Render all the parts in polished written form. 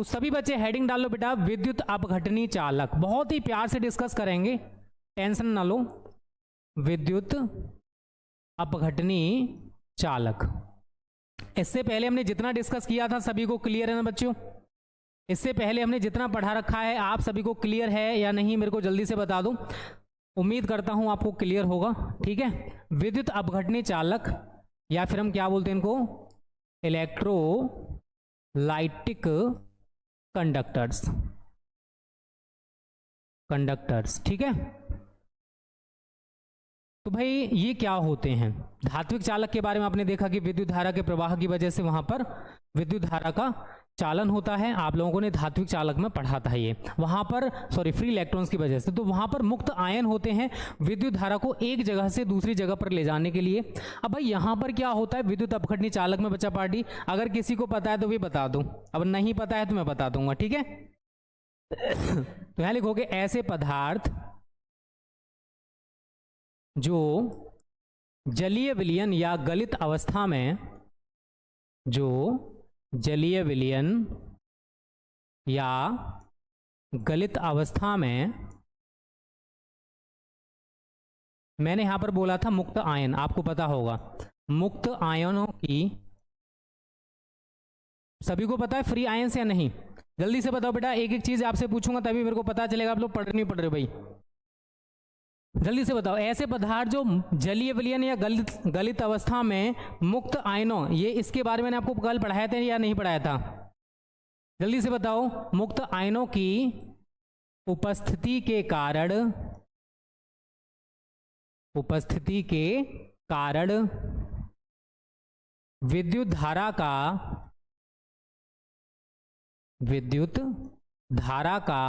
सभी बच्चे हेडिंग डाल लो बेटा, विद्युत अपघटनी चालक। बहुत ही प्यार से डिस्कस करेंगे, टेंशन ना लो। विद्युत अपघटनी चालक, इससे पहले हमने जितना डिस्कस किया था सभी को क्लियर है ना बच्चों? इससे पहले हमने जितना पढ़ा रखा है आप सभी को क्लियर है या नहीं, मेरे को जल्दी से बता दो। उम्मीद करता हूं आपको क्लियर होगा। ठीक है, विद्युत अपघटनी चालक या फिर हम क्या बोलते हैं इनको, इलेक्ट्रोलाइटिक कंडक्टर्स। ठीक है, तो भाई ये क्या होते हैं? धात्विक चालक के बारे में आपने देखा कि विद्युत धारा के प्रवाह की वजह से वहां पर विद्युत धारा का चालन होता है। आप लोगों ने धात्विक चालक में पढ़ा था ये, वहां पर फ्री इलेक्ट्रॉन्स की वजह से। तो वहां पर मुक्त आयन होते हैं विद्युत धारा को एक जगह से दूसरी जगह पर ले जाने के लिए। अब भाई यहां पर क्या होता है विद्युत अपघटनी चालक में बच्चा पार्टी? अगर किसी को पता है तो भी बता दो, अब नहीं पता है तो मैं बता दूंगा। ठीक है, तो यहां लिखोगे ऐसे पदार्थ जो जलीय विलयन या गलित अवस्था में, जो जलीय विलयन या गलित अवस्था में, मैंने यहां पर बोला था मुक्त आयन, आपको पता होगा मुक्त आयनों की, सभी को पता है फ्री आयन या नहीं? जल्दी से बताओ बेटा, एक एक चीज आपसे पूछूंगा तभी मेरे को पता चलेगा आप लोग पढ़ नहीं पढ़ रहे भाई। जल्दी से बताओ, ऐसे पदार्थ जो जलीय विलयन या गलित अवस्था में मुक्त आयनों, ये इसके बारे में मैंने आपको कल पढ़ाया था या नहीं पढ़ाया था? जल्दी से बताओ, मुक्त आयनों की उपस्थिति के कारण विद्युत धारा का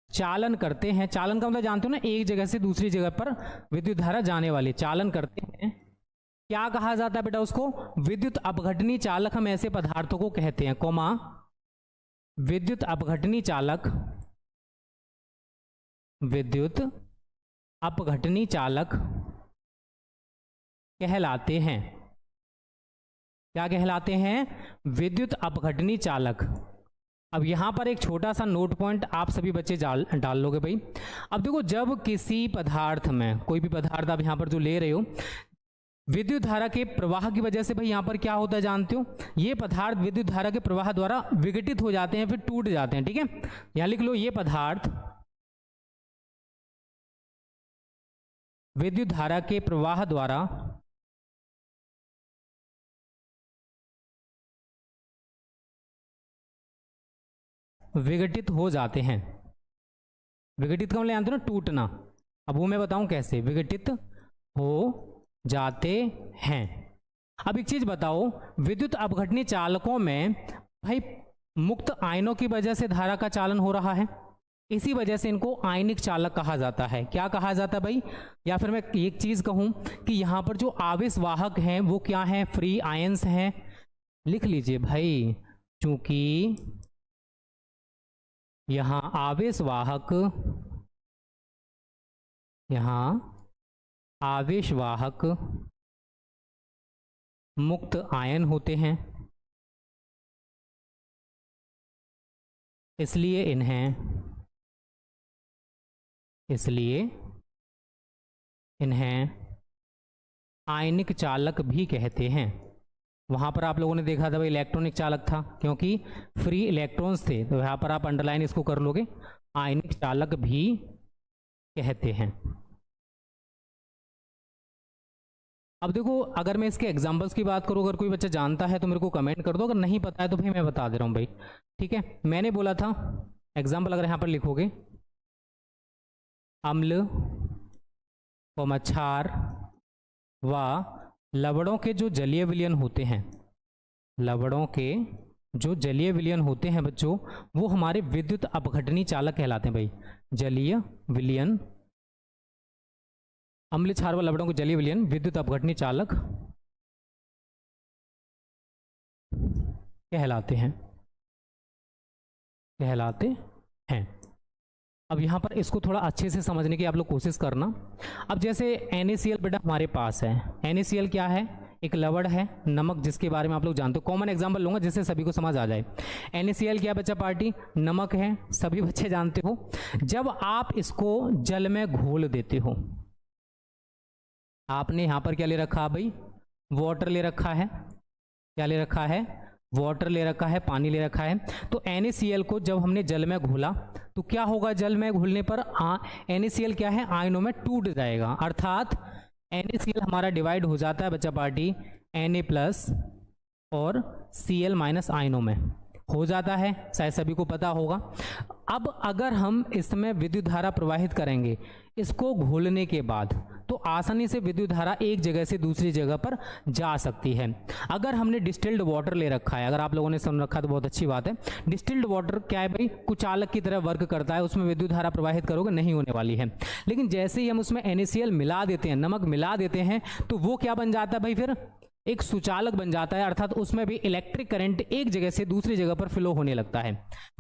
चालन करते हैं। चालन का मतलब जानते हो ना, एक जगह से दूसरी जगह पर विद्युत धारा जाने वाली, चालन करते हैं। क्या कहा जाता है बेटा उसको? विद्युत अपघटनी चालक हम ऐसे पदार्थों को कहते हैं, कोमा विद्युत अपघटनी चालक, विद्युत अपघटनी चालक कहलाते हैं। क्या कहलाते हैं? विद्युत अपघटनी चालक। अब यहां पर एक छोटा सा नोट पॉइंट आप सभी बच्चे डाल लोगे भाई। अब देखो, जब किसी पदार्थ में, कोई भी पदार्थ आप यहां पर जो ले रहे हो, विद्युत धारा के प्रवाह की वजह से भाई यहां पर क्या होता है जानते हो? ये पदार्थ विद्युत धारा के प्रवाह द्वारा विघटित हो जाते हैं, फिर टूट जाते हैं। ठीक है, यहां लिख लो, ये पदार्थ विद्युत धारा के प्रवाह द्वारा विघटित हो जाते हैं। विघटित का मतलब जानते हो ना, टूटना। अब वो मैं बताऊं कैसे विघटित हो जाते हैं। अब एक चीज बताओ, विद्युत अपघटनी चालकों में भाई मुक्त आयनों की वजह से धारा का चालन हो रहा है, इसी वजह से इनको आयनिक चालक कहा जाता है। क्या कहा जाता है भाई? या फिर मैं एक चीज कहूं कि यहां पर जो आवेश वाहक हैं वो क्या हैं? फ्री आयंस हैं। लिख लीजिए भाई, चूंकि यहां आवेश वाहक मुक्त आयन होते हैं, इसलिए इन्हें आयनिक चालक भी कहते हैं। वहां पर आप लोगों ने देखा था भाई इलेक्ट्रॉनिक चालक था, क्योंकि फ्री इलेक्ट्रॉन्स थे। तो यहां पर आप अंडरलाइन इसको कर लोगे, आयनिक चालक भी कहते हैं। अब देखो, अगर मैं इसके एग्जांपल्स की बात करूं, अगर कोई बच्चा जानता है तो मेरे को कमेंट कर दो, अगर नहीं पता है तो भाई मैं बता दे रहा हूं भाई। ठीक है, मैंने बोला था एग्जाम्पल, अगर यहां पर लिखोगे अम्ल व मच्छार व लवणों के जो जलीय विलयन होते हैं, लवणों के जो जलीय विलयन होते हैं बच्चों, वो हमारे विद्युत अपघटनी चालक कहलाते हैं भाई। जलीय विलयन, अम्ल क्षार व लवणों के जलीय विलयन विद्युत अपघटनी चालक कहलाते हैं। अब यहाँ पर इसको थोड़ा अच्छे से समझने की आप लोग कोशिश करना। अब जैसे NaCl बेटा हमारे पास है, NaCl क्या है? एक लवण है, नमक जिसके बारे में आप लोग जानते हो। कॉमन एग्जांपल लूंगा जिससे सभी को समझ आ जाए। NaCl क्या बच्चा पार्टी, नमक है, सभी बच्चे जानते हो। जब आप इसको जल में घोल देते हो, आपने यहां पर क्या ले रखा है भाई, वाटर ले रखा है, क्या ले रखा है, वाटर ले रखा है, पानी ले रखा है। तो NaCl को जब हमने जल में घोला तो क्या होगा, जल में घुलने पर NaCl क्या है, आयनों में टूट जाएगा, अर्थात NaCl हमारा डिवाइड हो जाता है बच्चा पार्टी Na+ और Cl- आयनों में हो जाता है, शायद सभी को पता होगा। अब अगर हम इसमें विद्युत धारा प्रवाहित करेंगे इसको घोलने के बाद, तो आसानी से विद्युत धारा एक जगह से दूसरी जगह पर जा सकती है। अगर हमने डिस्टिल्ड वाटर ले रखा है, अगर आप लोगों ने सुन रखा तो बहुत अच्छी बात है। डिस्टिल्ड वाटर क्या है भाई, कुचालक की तरह वर्क करता है, उसमें विद्युत धारा प्रवाहित करोगे नहीं होने वाली है। लेकिन जैसे ही हम उसमें NaCl मिला देते हैं, नमक मिला देते हैं, तो वो क्या बन जाता है भाई, फिर एक सुचालक बन जाता है, अर्थात उसमें भी इलेक्ट्रिक करंट एक जगह से दूसरी जगह पर फ्लो होने लगता है।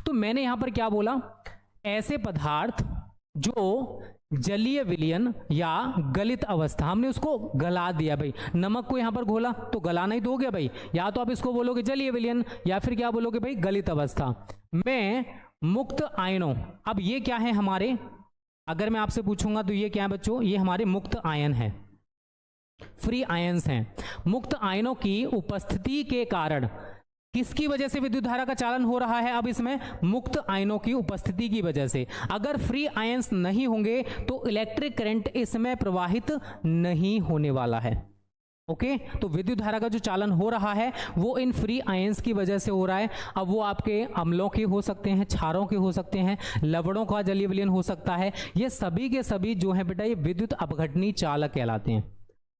तो मैंने यहां पर क्या बोला, ऐसे पदार्थ जो जलीय विलयन या गलित अवस्था, हमने उसको गला दिया भाई, नमक को यहां पर घोला तो गलाना ही तो हो गया भाई, या तो आप इसको बोलोगे जलीय विलयन या फिर क्या बोलोगे भाई, गलित अवस्था में मुक्त आयनों। अब ये क्या है हमारे, अगर मैं आपसे पूछूंगा तो ये क्या है बच्चों, ये हमारे मुक्त आयन है, फ्री आयंस हैं। मुक्त आयनों की उपस्थिति के कारण किसकी वजह से विद्युत धारा का चालन हो रहा है, अब इसमें मुक्त आयनों की उपस्थिति की वजह से। अगर फ्री आयंस नहीं होंगे तो इलेक्ट्रिक करंट इसमें प्रवाहित नहीं होने वाला है। ओके, तो विद्युत धारा का जो चालन हो रहा है वो इन फ्री आयंस की वजह से हो रहा है। अब वो आपके अम्लों के हो सकते हैं, क्षारों के हो सकते हैं, लवणों का जलीय विलयन हो सकता है। ये सभी के सभी जो है बेटा, ये विद्युत अपघटनी चालक कहलाते हैं,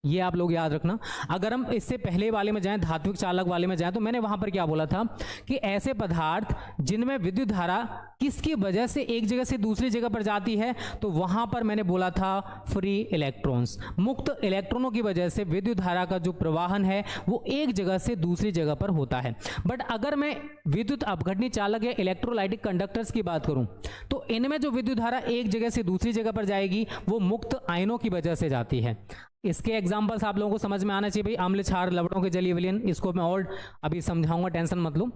ये आप लोग याद रखना। अगर हम इससे पहले वाले में जाएं, धात्विक चालक वाले में जाएं, तो मैंने वहां पर क्या बोला था कि ऐसे पदार्थ जिनमें विद्युत धारा किसकी वजह से एक जगह से दूसरी जगह पर जाती है, तो वहां पर मैंने बोला था फ्री इलेक्ट्रॉन्स, मुक्त इलेक्ट्रॉनों की वजह से विद्युत धारा का जो प्रवाहन है वो एक जगह से दूसरी जगह पर होता है। बट अगर मैं विद्युत अपघटनी चालक या इलेक्ट्रोलाइटिक कंडक्टर्स की बात करूं, तो इनमें जो विद्युत धारा एक जगह से दूसरी जगह पर जाएगी वो मुक्त आयनों की वजह से जाती है। इसके एग्जांपल्स आप लोगों को समझ में आना चाहिए भाई, अम्ल, क्षार, लवणों के जलीय विलयन, इसको मैं और अभी समझाऊंगा, टेंशन मत लो।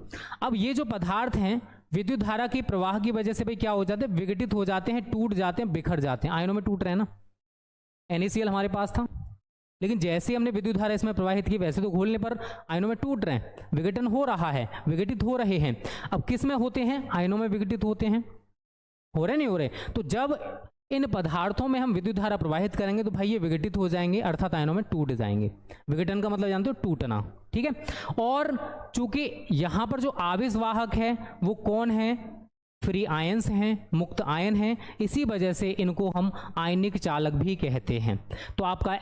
अब ये जो पदार्थ हैं विद्युत धारा की प्रवाह की वजह से भाई क्या हो जाते हैं, विघटित हो जाते हैं, टूट जाते हैं, बिखर जाते हैं, आयनों में टूट रहे हैं ना। NaCl हमारे पास था, लेकिन जैसे ही हमने विद्युत धारा इसमें प्रवाहित की, वैसे तो घोलने पर आयनों में टूट रहे हैं, विघटन हो रहा है, विघटित हो रहे हैं। अब किस में होते हैं, आयनों में विघटित होते हैं, हो रहे नहीं हो रहे। तो जब इन पदार्थों में हम विद्युत धारा प्रवाहित करेंगे तो भाई ये विघटित हो जाएंगे, अर्थात आयनों में टूट जाएंगे। विघटन का मतलब जानते हो, टूटना, ठीक है। और चूंकि यहां पर जो आवेश वाहक है वो कौन है, फ्री आयंस हैं, मुक्त आयन हैं, इसी वजह से इनको हम आयनिक चालक भी कहते हैं। तो आपका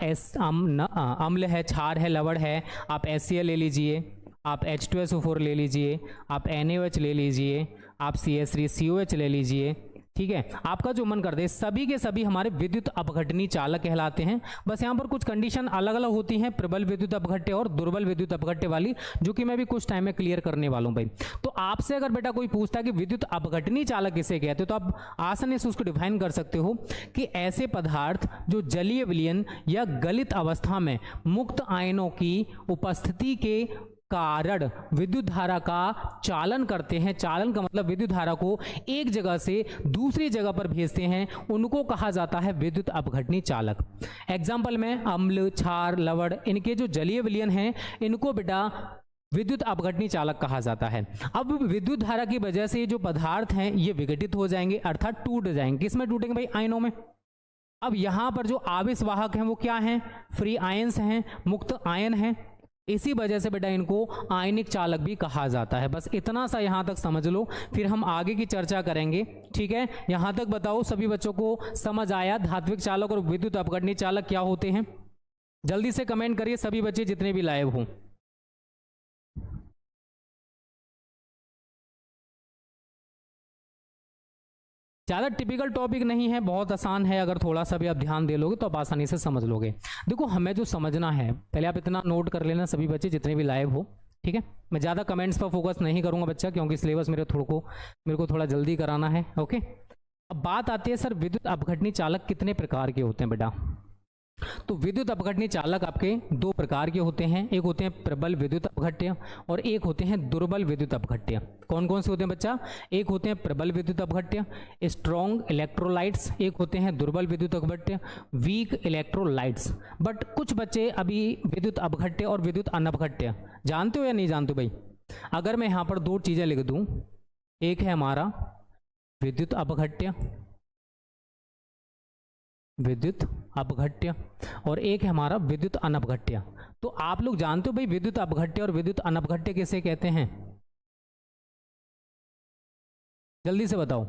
अम्ल है, क्षार है, लवण है, आप HCl ले लीजिए, आप H2SO4 ले लीजिए, आप NaOH ले लीजिए, आप CH3COH ले लीजिए, ठीक है, आपका जो मन कर दे, सभी के सभी हमारे विद्युत अपघटनी चालक कहलाते हैं। बस यहाँ पर कुछ कंडीशन अलग अलग होती हैं, प्रबल विद्युत अपघट्य और दुर्बल विद्युत अपघट्य वाली, जो कि मैं भी कुछ टाइम में क्लियर करने वाला हूँ भाई। तो आपसे अगर बेटा कोई पूछता है कि विद्युत अपघटनी चालक किसे कहते हो, तो आप आसानी से उसको डिफाइन कर सकते हो कि ऐसे पदार्थ जो जलीय विलयन या गलित अवस्था में मुक्त आयनों की उपस्थिति के कारण विद्युत धारा का चालन करते हैं। चालन का मतलब विद्युत धारा को एक जगह से दूसरी जगह पर भेजते हैं, उनको कहा जाता है विद्युत अपघटनी चालक। एग्जाम्पल में अम्ल, क्षार, लवण, इनके जो जलीय विलयन हैं इनको बेटा विद्युत अपघटनी चालक कहा जाता है। अब विद्युत धारा की वजह से जो पदार्थ हैं ये विघटित हो जाएंगे, अर्थात टूट जाएंगे। किसमें टूटेंगे भाई, आयनों में। अब यहां पर जो आवेश वाहक हैं वो क्या हैं, फ्री आयंस हैं, मुक्त आयन हैं, इसी वजह से बेटा इनको आयनिक चालक भी कहा जाता है। बस इतना सा यहां तक समझ लो, फिर हम आगे की चर्चा करेंगे, ठीक है। यहां तक बताओ सभी बच्चों को समझ आया धात्विक चालक और विद्युत अपघटनी चालक क्या होते हैं? जल्दी से कमेंट करिए सभी बच्चे जितने भी लाइव हों। ज़्यादा टिपिकल टॉपिक नहीं है, बहुत आसान है, अगर थोड़ा सा भी आप ध्यान दे लोगे तो आप आसानी से समझ लोगे। देखो हमें जो समझना है, पहले आप इतना नोट कर लेना सभी बच्चे जितने भी लाइव हो, ठीक है। मैं ज़्यादा कमेंट्स पर फोकस नहीं करूंगा बच्चा, क्योंकि सिलेबस मेरे को थोड़ा जल्दी कराना है, ओके। अब बात आती है सर विद्युत अपघटनी चालक कितने प्रकार के होते हैं बेटा। तो विद्युत अपघटनीय चालक आपके दो प्रकार के होते हैं, एक होते हैं प्रबल विद्युत अपघट्य और एक होते हैं दुर्बल विद्युत अपघट्य। कौन कौन से होते हैं बच्चा? एक होते हैं प्रबल विद्युत अपघट्य, स्ट्रॉन्ग इलेक्ट्रोलाइट्स, एक होते हैं दुर्बल विद्युत अपघट्य, वीक इलेक्ट्रोलाइट्स। बट कुछ बच्चे अभी विद्युत अपघट्य और विद्युत अनपघट्य जानते हो या नहीं जानते भाई? अगर मैं यहाँ पर दो चीजें लिख दूं, एक है हमारा विद्युत अपघट्य, विद्युत अपघट्य, और एक है हमारा विद्युत अनपघट्य। तो आप लोग जानते हो भाई विद्युत अपघट्य और विद्युत अनपघट्य किसे कहते हैं? जल्दी से बताओ,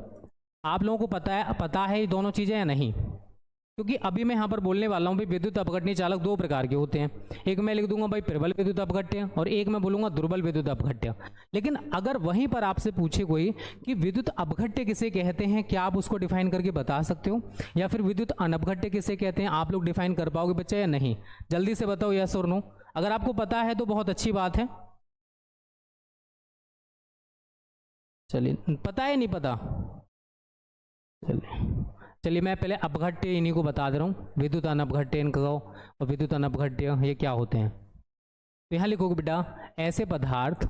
आप लोगों को पता है ये दोनों चीजें या नहीं? क्योंकि अभी मैं यहाँ पर बोलने वाला हूँ भाई विद्युत अपघटनीय चालक दो प्रकार के होते हैं, एक मैं लिख दूंगा भाई प्रबल विद्युत अपघट्य और एक मैं बोलूंगा दुर्बल विद्युत अपघट्य। लेकिन अगर वहीं पर आपसे पूछे कोई कि विद्युत अपघट्य किसे कहते हैं, क्या आप उसको डिफाइन करके बता सकते हो? या फिर विद्युत अनपघट्य किसे कहते हैं, आप लोग डिफाइन कर पाओगे बच्चा या नहीं? जल्दी से बताओ यस और नो। अगर आपको पता है तो बहुत अच्छी बात है। चलिए, पता है नहीं पता? चलिए मैं पहले अपघट्य इन्हीं को बता दे रहा हूँ, विद्युत अनपघट्य इनका और विद्युत अनपघट्य ये क्या होते हैं। तो यहाँ लिखोगे बेटा, ऐसे पदार्थ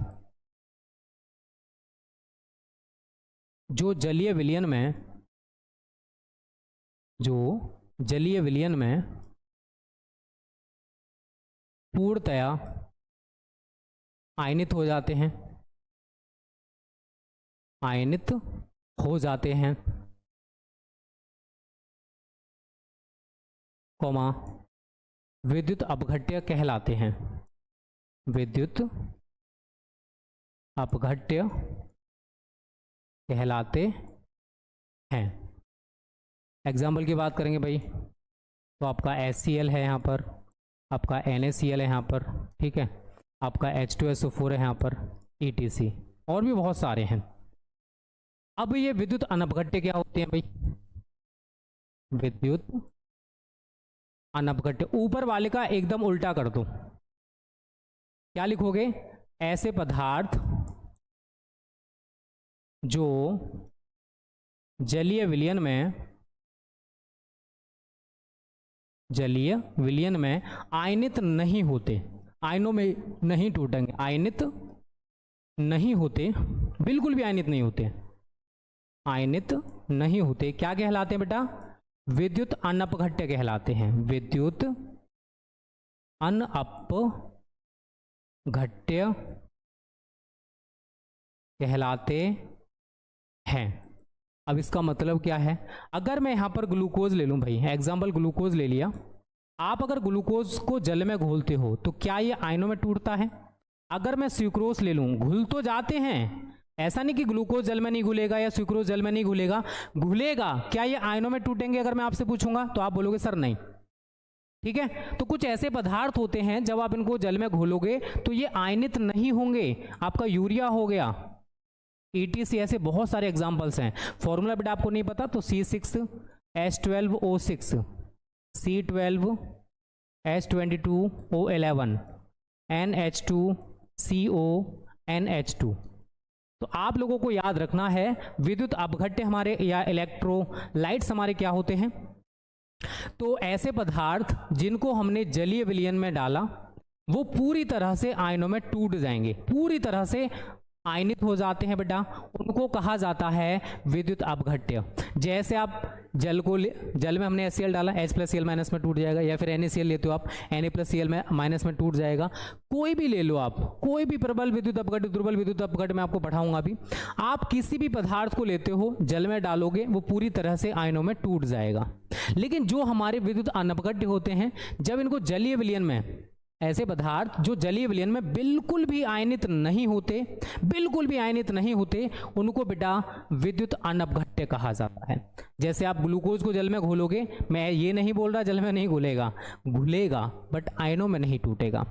जो जलीय विलयन में पूर्णतया आयनित हो जाते हैं, कौमा विद्युत अपघट्य कहलाते हैं, विद्युत अपघट्य कहलाते हैं। एग्जाम्पल की बात करेंगे भाई तो आपका HCl है यहाँ पर, आपका NaCl है यहाँ पर, ठीक है, आपका H2SO4 है यहाँ पर, ETC, और भी बहुत सारे हैं। अब ये विद्युत अनपघट्य क्या होते हैं भाई? विद्युत अनपघट्य ऊपर वाले का एकदम उल्टा कर दो, क्या लिखोगे? ऐसे पदार्थ जो जलीय विलयन में आयनित नहीं होते, आयनों में नहीं टूटेंगे, आयनित नहीं होते, बिल्कुल भी आयनित नहीं होते, आयनित नहीं होते, क्या कहलाते हैं बेटा? विद्युत अनपघट्य कहलाते हैं, विद्युत अनपघट्य कहलाते हैं। अब इसका मतलब क्या है? अगर मैं यहां पर ग्लूकोज ले लूं भाई, एग्जाम्पल ग्लूकोज ले लिया, आप अगर ग्लूकोज को जल में घोलते हो तो क्या ये आयनों में टूटता है? अगर मैं स्यूक्रोज ले लूं, घुल तो जाते हैं, ऐसा नहीं कि ग्लूकोज जल में नहीं घुलेगा या स्यूक्रोज जल में नहीं घुलेगा, घुलेगा, क्या ये आयनों में टूटेंगे? अगर मैं आपसे पूछूंगा तो आप बोलोगे सर नहीं, ठीक है। तो कुछ ऐसे पदार्थ होते हैं जब आप इनको जल में घोलोगे तो ये आयनित नहीं होंगे, आपका यूरिया हो गया, ETC, ऐसे बहुत सारे एग्जाम्पल्स हैं। फॉर्मूला बेटा आपको नहीं पता तो C6H12O6, C12H22O11, NH2CONH2। तो आप लोगों को याद रखना है विद्युत अपघट्य हमारे या इलेक्ट्रोलाइट्स हमारे क्या होते हैं? तो ऐसे पदार्थ जिनको हमने जलीय विलयन में डाला वो पूरी तरह से आयनों में टूट जाएंगे, पूरी तरह से आयनित हो जाते हैं बेटा, उनको कहा जाता है विद्युत अपघट्य। जैसे आप जल में हमने HCl डाला, H+Cl माइनस में टूट जाएगा, या फिर NaCl लेते हो आप, Na+Cl में माइनस में टूट जाएगा। कोई भी ले लो आप, कोई भी प्रबल विद्युत अपघट्य, दुर्बल विद्युत अपघट्य मैं आपको पढ़ाऊंगा अभी। आप किसी भी पदार्थ को लेते हो, जल में डालोगे, वो पूरी तरह से आयनों में टूट जाएगा। लेकिन जो हमारे विद्युत अनपघट्य होते हैं, जब इनको जलीय विलयन में, ऐसे पदार्थ जो जलीय विलयन में बिल्कुल भी आयनित नहीं होते, बिल्कुल भी आयनित नहीं होते, उनको बेटा विद्युत अनपघट्य कहा जाता है। जैसे आप ग्लूकोज को जल में घोलोगे, मैं ये नहीं बोल रहा जल में नहीं घुलेगा, घुलेगा बट आयनों में नहीं टूटेगा।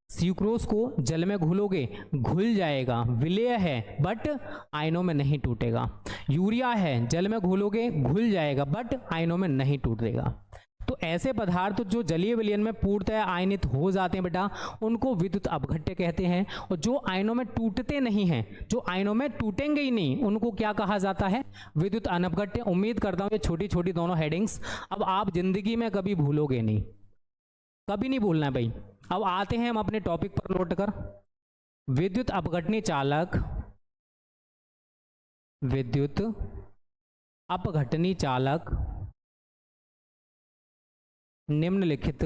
स्यूक्रोज को जल में घोलोगे, घुल जाएगा, विलेय है बट आयनों में नहीं टूटेगा। यूरिया है, जल में घोलोगे, घुल जाएगा बट आयनों में नहीं टूटेगा। तो ऐसे पदार्थ जो जलीय विलयन में पूर्णतः आयनित हो जाते हैं बेटा, उनको विद्युत अपघट्य कहते हैं। और जो आयनों में टूटते नहीं हैं, जो आयनों में टूटेंगे ही नहीं, उनको क्या कहा जाता है? विद्युत अनपघट्य। उम्मीद करता हूं ये छोटी छोटी दोनों हेडिंग्स अब आप जिंदगी में कभी भूलोगे नहीं, कभी नहीं बोलना है भाई। अब आते हैं हम अपने टॉपिक पर लौट कर। विद्युत अपघटनी चालक, विद्युत अपघटनी चालक निम्नलिखित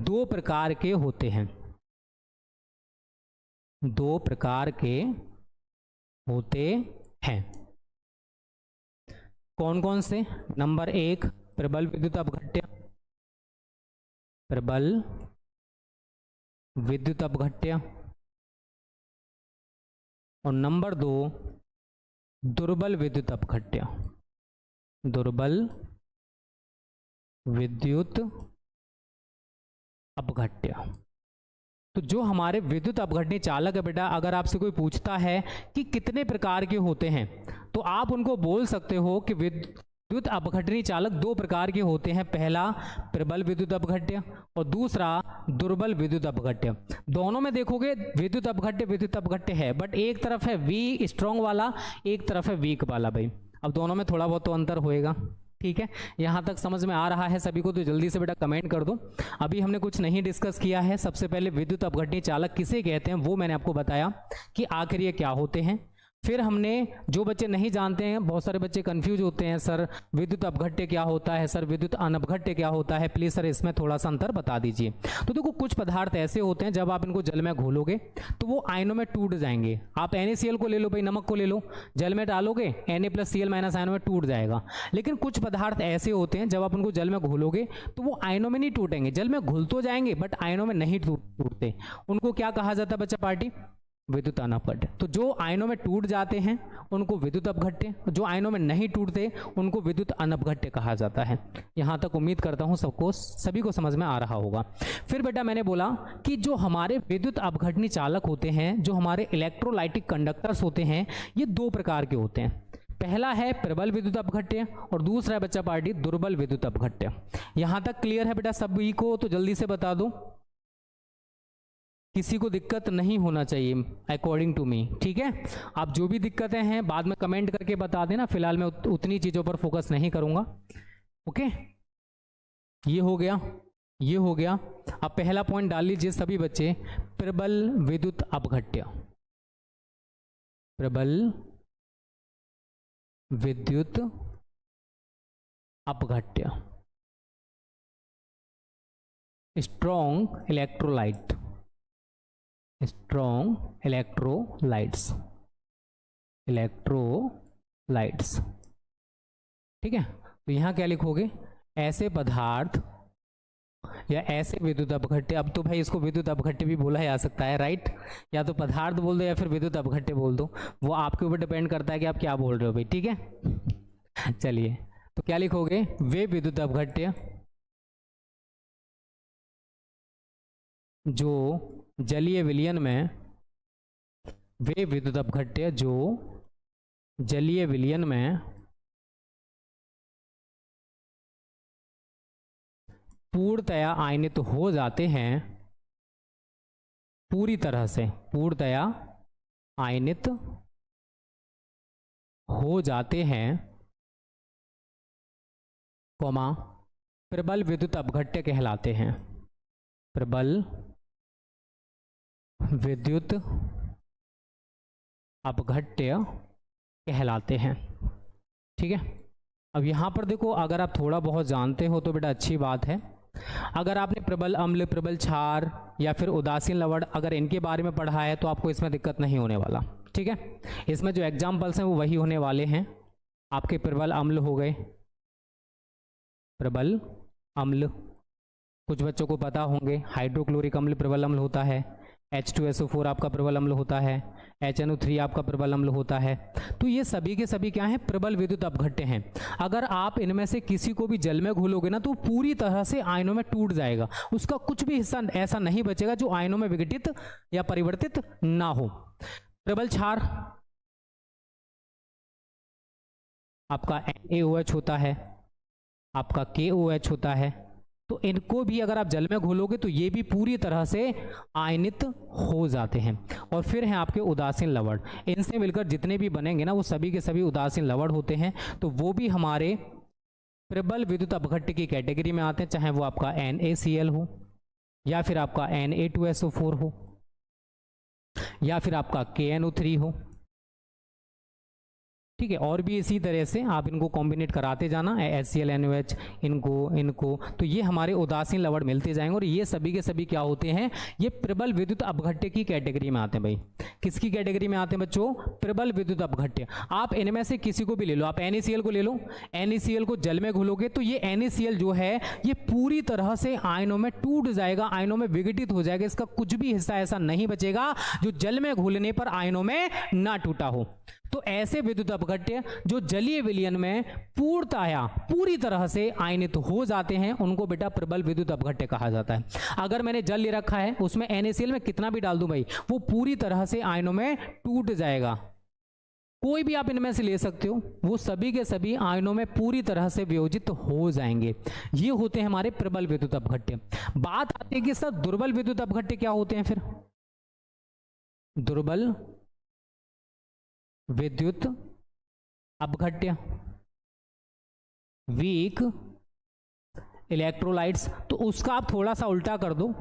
दो प्रकार के होते हैं, दो प्रकार के होते हैं। कौन कौन से? नंबर 1 प्रबल विद्युत अपघट्य, प्रबल विद्युत अपघट्य, और नंबर 2 दुर्बल विद्युत अपघट्य, दुर्बल विद्युत अपघट्य। तो जो हमारे विद्युत अपघटनी चालक है बेटा, अगर आपसे कोई पूछता है कि कितने प्रकार के होते हैं, तो आप उनको बोल सकते हो कि विद्युत अपघटनी चालक दो प्रकार के होते हैं। पहला प्रबल विद्युत अपघट्य और दूसरा दुर्बल विद्युत अपघट्य। दोनों में देखोगे विद्युत अपघट्य है, बट एक तरफ है वी स्ट्रॉन्ग वाला, एक तरफ है वीक वाला भाई। अब दोनों में थोड़ा बहुत तो अंतर होएगा, ठीक है। यहाँ तक समझ में आ रहा है सभी को? तो जल्दी से बेटा कमेंट कर दो। अभी हमने कुछ नहीं डिस्कस किया है। सबसे पहले विद्युत अपघटनी चालक किसे कहते हैं वो मैंने आपको बताया कि आखिर ये क्या होते हैं। फिर हमने, जो बच्चे नहीं जानते हैं, बहुत सारे बच्चे कंफ्यूज होते हैं, सर विद्युत अपघट्य क्या होता है, सर विद्युत अनपघट्य क्या होता है, प्लीज सर इसमें थोड़ा सा अंतर बता दीजिए। तो देखो, कुछ पदार्थ ऐसे होते हैं जब आप इनको जल में घोलोगे तो वो आयनों में टूट जाएंगे। आप NaCl को ले लो भाई, नमक को ले लो, जल में डालोगे Na+Cl- आयनों में टूट जाएगा। लेकिन कुछ पदार्थ ऐसे होते हैं जब आप उनको जल में घोलोगे तो वो आयनों में नहीं टूटेंगे, जल में घुल तो जाएंगे बट आयनों में नहीं टूटते। उनको क्या कहा जाता है बच्चा पार्टी? विद्युत अनपघट्य। तो जो आयनों में टूट जाते हैं उनको विद्युत अपघट्य, जो आयनों में नहीं टूटते उनको विद्युत अनपघट्य कहा जाता है। यहां तक उम्मीद करता हूं सभी को समझ में आ रहा होगा। फिर बेटा मैंने बोला कि जो हमारे विद्युत अपघटनी चालक होते हैं, जो हमारे इलेक्ट्रोलाइटिक कंडक्टर्स होते हैं, ये दो प्रकार के होते हैं। पहला है प्रबल विद्युत अपघट्य और दूसरा है बच्चा पार्टी दुर्बल विद्युत अपघट्य। यहां तक क्लियर है बेटा सभी को? तो जल्दी से बता दो, किसी को दिक्कत नहीं होना चाहिए अकॉर्डिंग टू मी, ठीक है। आप जो भी दिक्कतें हैं बाद में कमेंट करके बता देना, फिलहाल मैं उतनी चीजों पर फोकस नहीं करूंगा। ओके, ये हो गया, ये हो गया। अब पहला पॉइंट डाल लीजिए सभी बच्चे, प्रबल विद्युत अपघट्य, प्रबल विद्युत अपघट्य, strong electrolyte, strong electrolytes, electrolytes, ठीक है। तो यहां क्या लिखोगे? ऐसे पदार्थ या ऐसे विद्युत अपघट्य। अब तो भाई इसको विद्युत अपघट्य भी बोला जा सकता है, राइट। या तो पदार्थ बोल दो या फिर विद्युत अपघट्य बोल दो, वो आपके ऊपर डिपेंड करता है कि आप क्या बोल रहे हो भाई, ठीक है। चलिए, तो क्या लिखोगे? वे विद्युत अपघट्य जो जलीय विलयन में, वे विद्युत अपघट्य जो जलीय विलयन में पूर्णतया आयनित हो जाते हैं, पूरी तरह से पूर्णतया आयनित हो जाते हैं, कॉमा प्रबल विद्युत अपघट्य कहलाते हैं, प्रबल विद्युत अपघट्य कहलाते हैं, ठीक है। अब यहां पर देखो, अगर आप थोड़ा बहुत जानते हो तो बेटा अच्छी बात है। अगर आपने प्रबल अम्ल, प्रबल क्षार या फिर उदासीन लवण अगर इनके बारे में पढ़ा है तो आपको इसमें दिक्कत नहीं होने वाला, ठीक है। इसमें जो एग्जाम्पल्स हैं वो वही होने वाले हैं। आपके प्रबल अम्ल हो गए, प्रबल अम्ल, कुछ बच्चों को पता होंगे हाइड्रोक्लोरिक अम्ल प्रबल अम्ल होता है, H2SO4 आपका प्रबल अम्ल होता है, HNO3 आपका प्रबल अम्ल होता है। तो ये सभी के सभी क्या हैं? प्रबल विद्युत अपघट्य हैं। अगर आप इनमें से किसी को भी जल में घोलोगे ना तो पूरी तरह से आयनों में टूट जाएगा, उसका कुछ भी हिस्सा ऐसा नहीं बचेगा जो आयनों में विघटित या परिवर्तित ना हो। प्रबल क्षार आपका NaOH होता है, आपका KOH होता है। तो इनको भी अगर आप जल में घोलोगे तो ये भी पूरी तरह से आयनित हो जाते हैं। और फिर हैं आपके उदासीन लवण, इनसे मिलकर जितने भी बनेंगे ना वो सभी के सभी उदासीन लवण होते हैं। तो वो भी हमारे प्रबल विद्युत अपघट्य की कैटेगरी में आते हैं, चाहे वो आपका NaCl हो या फिर आपका Na2SO4 हो या फिर आपका KNO3 हो, ठीक है। और भी इसी तरह से आप इनको कॉम्बिनेट कराते जाना, HCl NOH, इनको तो ये हमारे उदासीन लवण मिलते जाएंगे और ये सभी के सभी क्या होते हैं, ये प्रबल विद्युत अपघट्य की कैटेगरी में आते हैं भाई। किसकी कैटेगरी में आते हैं बच्चों? प्रबल विद्युत अपघट्य। आप इनमें से किसी को भी ले लो, आप NaCl को ले लो, NaCl को जल में घोलोगे तो ये NaCl जो है ये पूरी तरह से आयनों में टूट जाएगा, आयनों में विघटित हो जाएगा, इसका कुछ भी हिस्सा ऐसा नहीं बचेगा जो जल में घुलने पर आयनों में ना टूटा हो। तो ऐसे विद्युत अपघट्य जो जलीय विलयन में पूर्णतया पूरी तरह से आयनित हो जाते हैं उनको बेटा प्रबल विद्युत अपघट्य कहा जाता है। अगर मैंने जल ले रखा है उसमें NaCl में कितना भी डाल दूं भाई, वो पूरी तरह से आयनों में टूट जाएगा। कोई भी आप इनमें से ले सकते हो, वो सभी के सभी आयनों में पूरी तरह से वियोजित हो जाएंगे। ये होते हैं हमारे प्रबल विद्युत अपघट्य। बात आती है कि सर दुर्बल विद्युत अपघट्य क्या होते हैं? फिर दुर्बल विद्युत अपघट्य, वीक इलेक्ट्रोलाइट्स, तो उसका आप थोड़ा सा उल्टा कर दो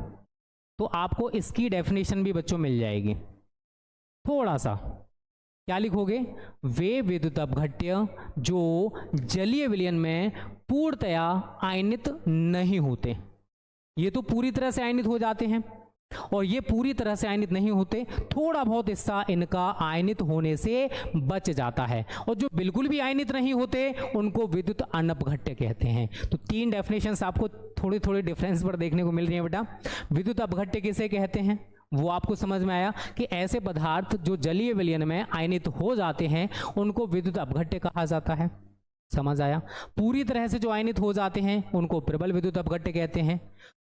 तो आपको इसकी डेफिनेशन भी बच्चों मिल जाएगी। थोड़ा सा क्या लिखोगे? वे विद्युत अपघट्य जो जलीय विलयन में पूर्णतया आयनित नहीं होते। ये तो पूरी तरह से आयनित हो जाते हैं और ये पूरी तरह से आयनित नहीं होते, थोड़ा बहुत हिस्सा इनका आयनित होने से बच जाता है। और जो बिल्कुल भी आयनित नहीं होते उनको विद्युत अनपघट्य कहते हैं। तो तीन डेफिनेशंस आपको थोड़ी थोड़ी डिफरेंस पर देखने को मिल रही है बेटा। विद्युत अपघट्य किसे कहते हैं वो आपको समझ में आया कि ऐसे पदार्थ जो जलीय विलयन में आयनित हो जाते हैं उनको विद्युत अपघट्य कहा जाता है। समझ आया? पूरी तरह से जो आयनित हो जाते हैं उनको प्रबल विद्युत अपघट्य कहते हैं,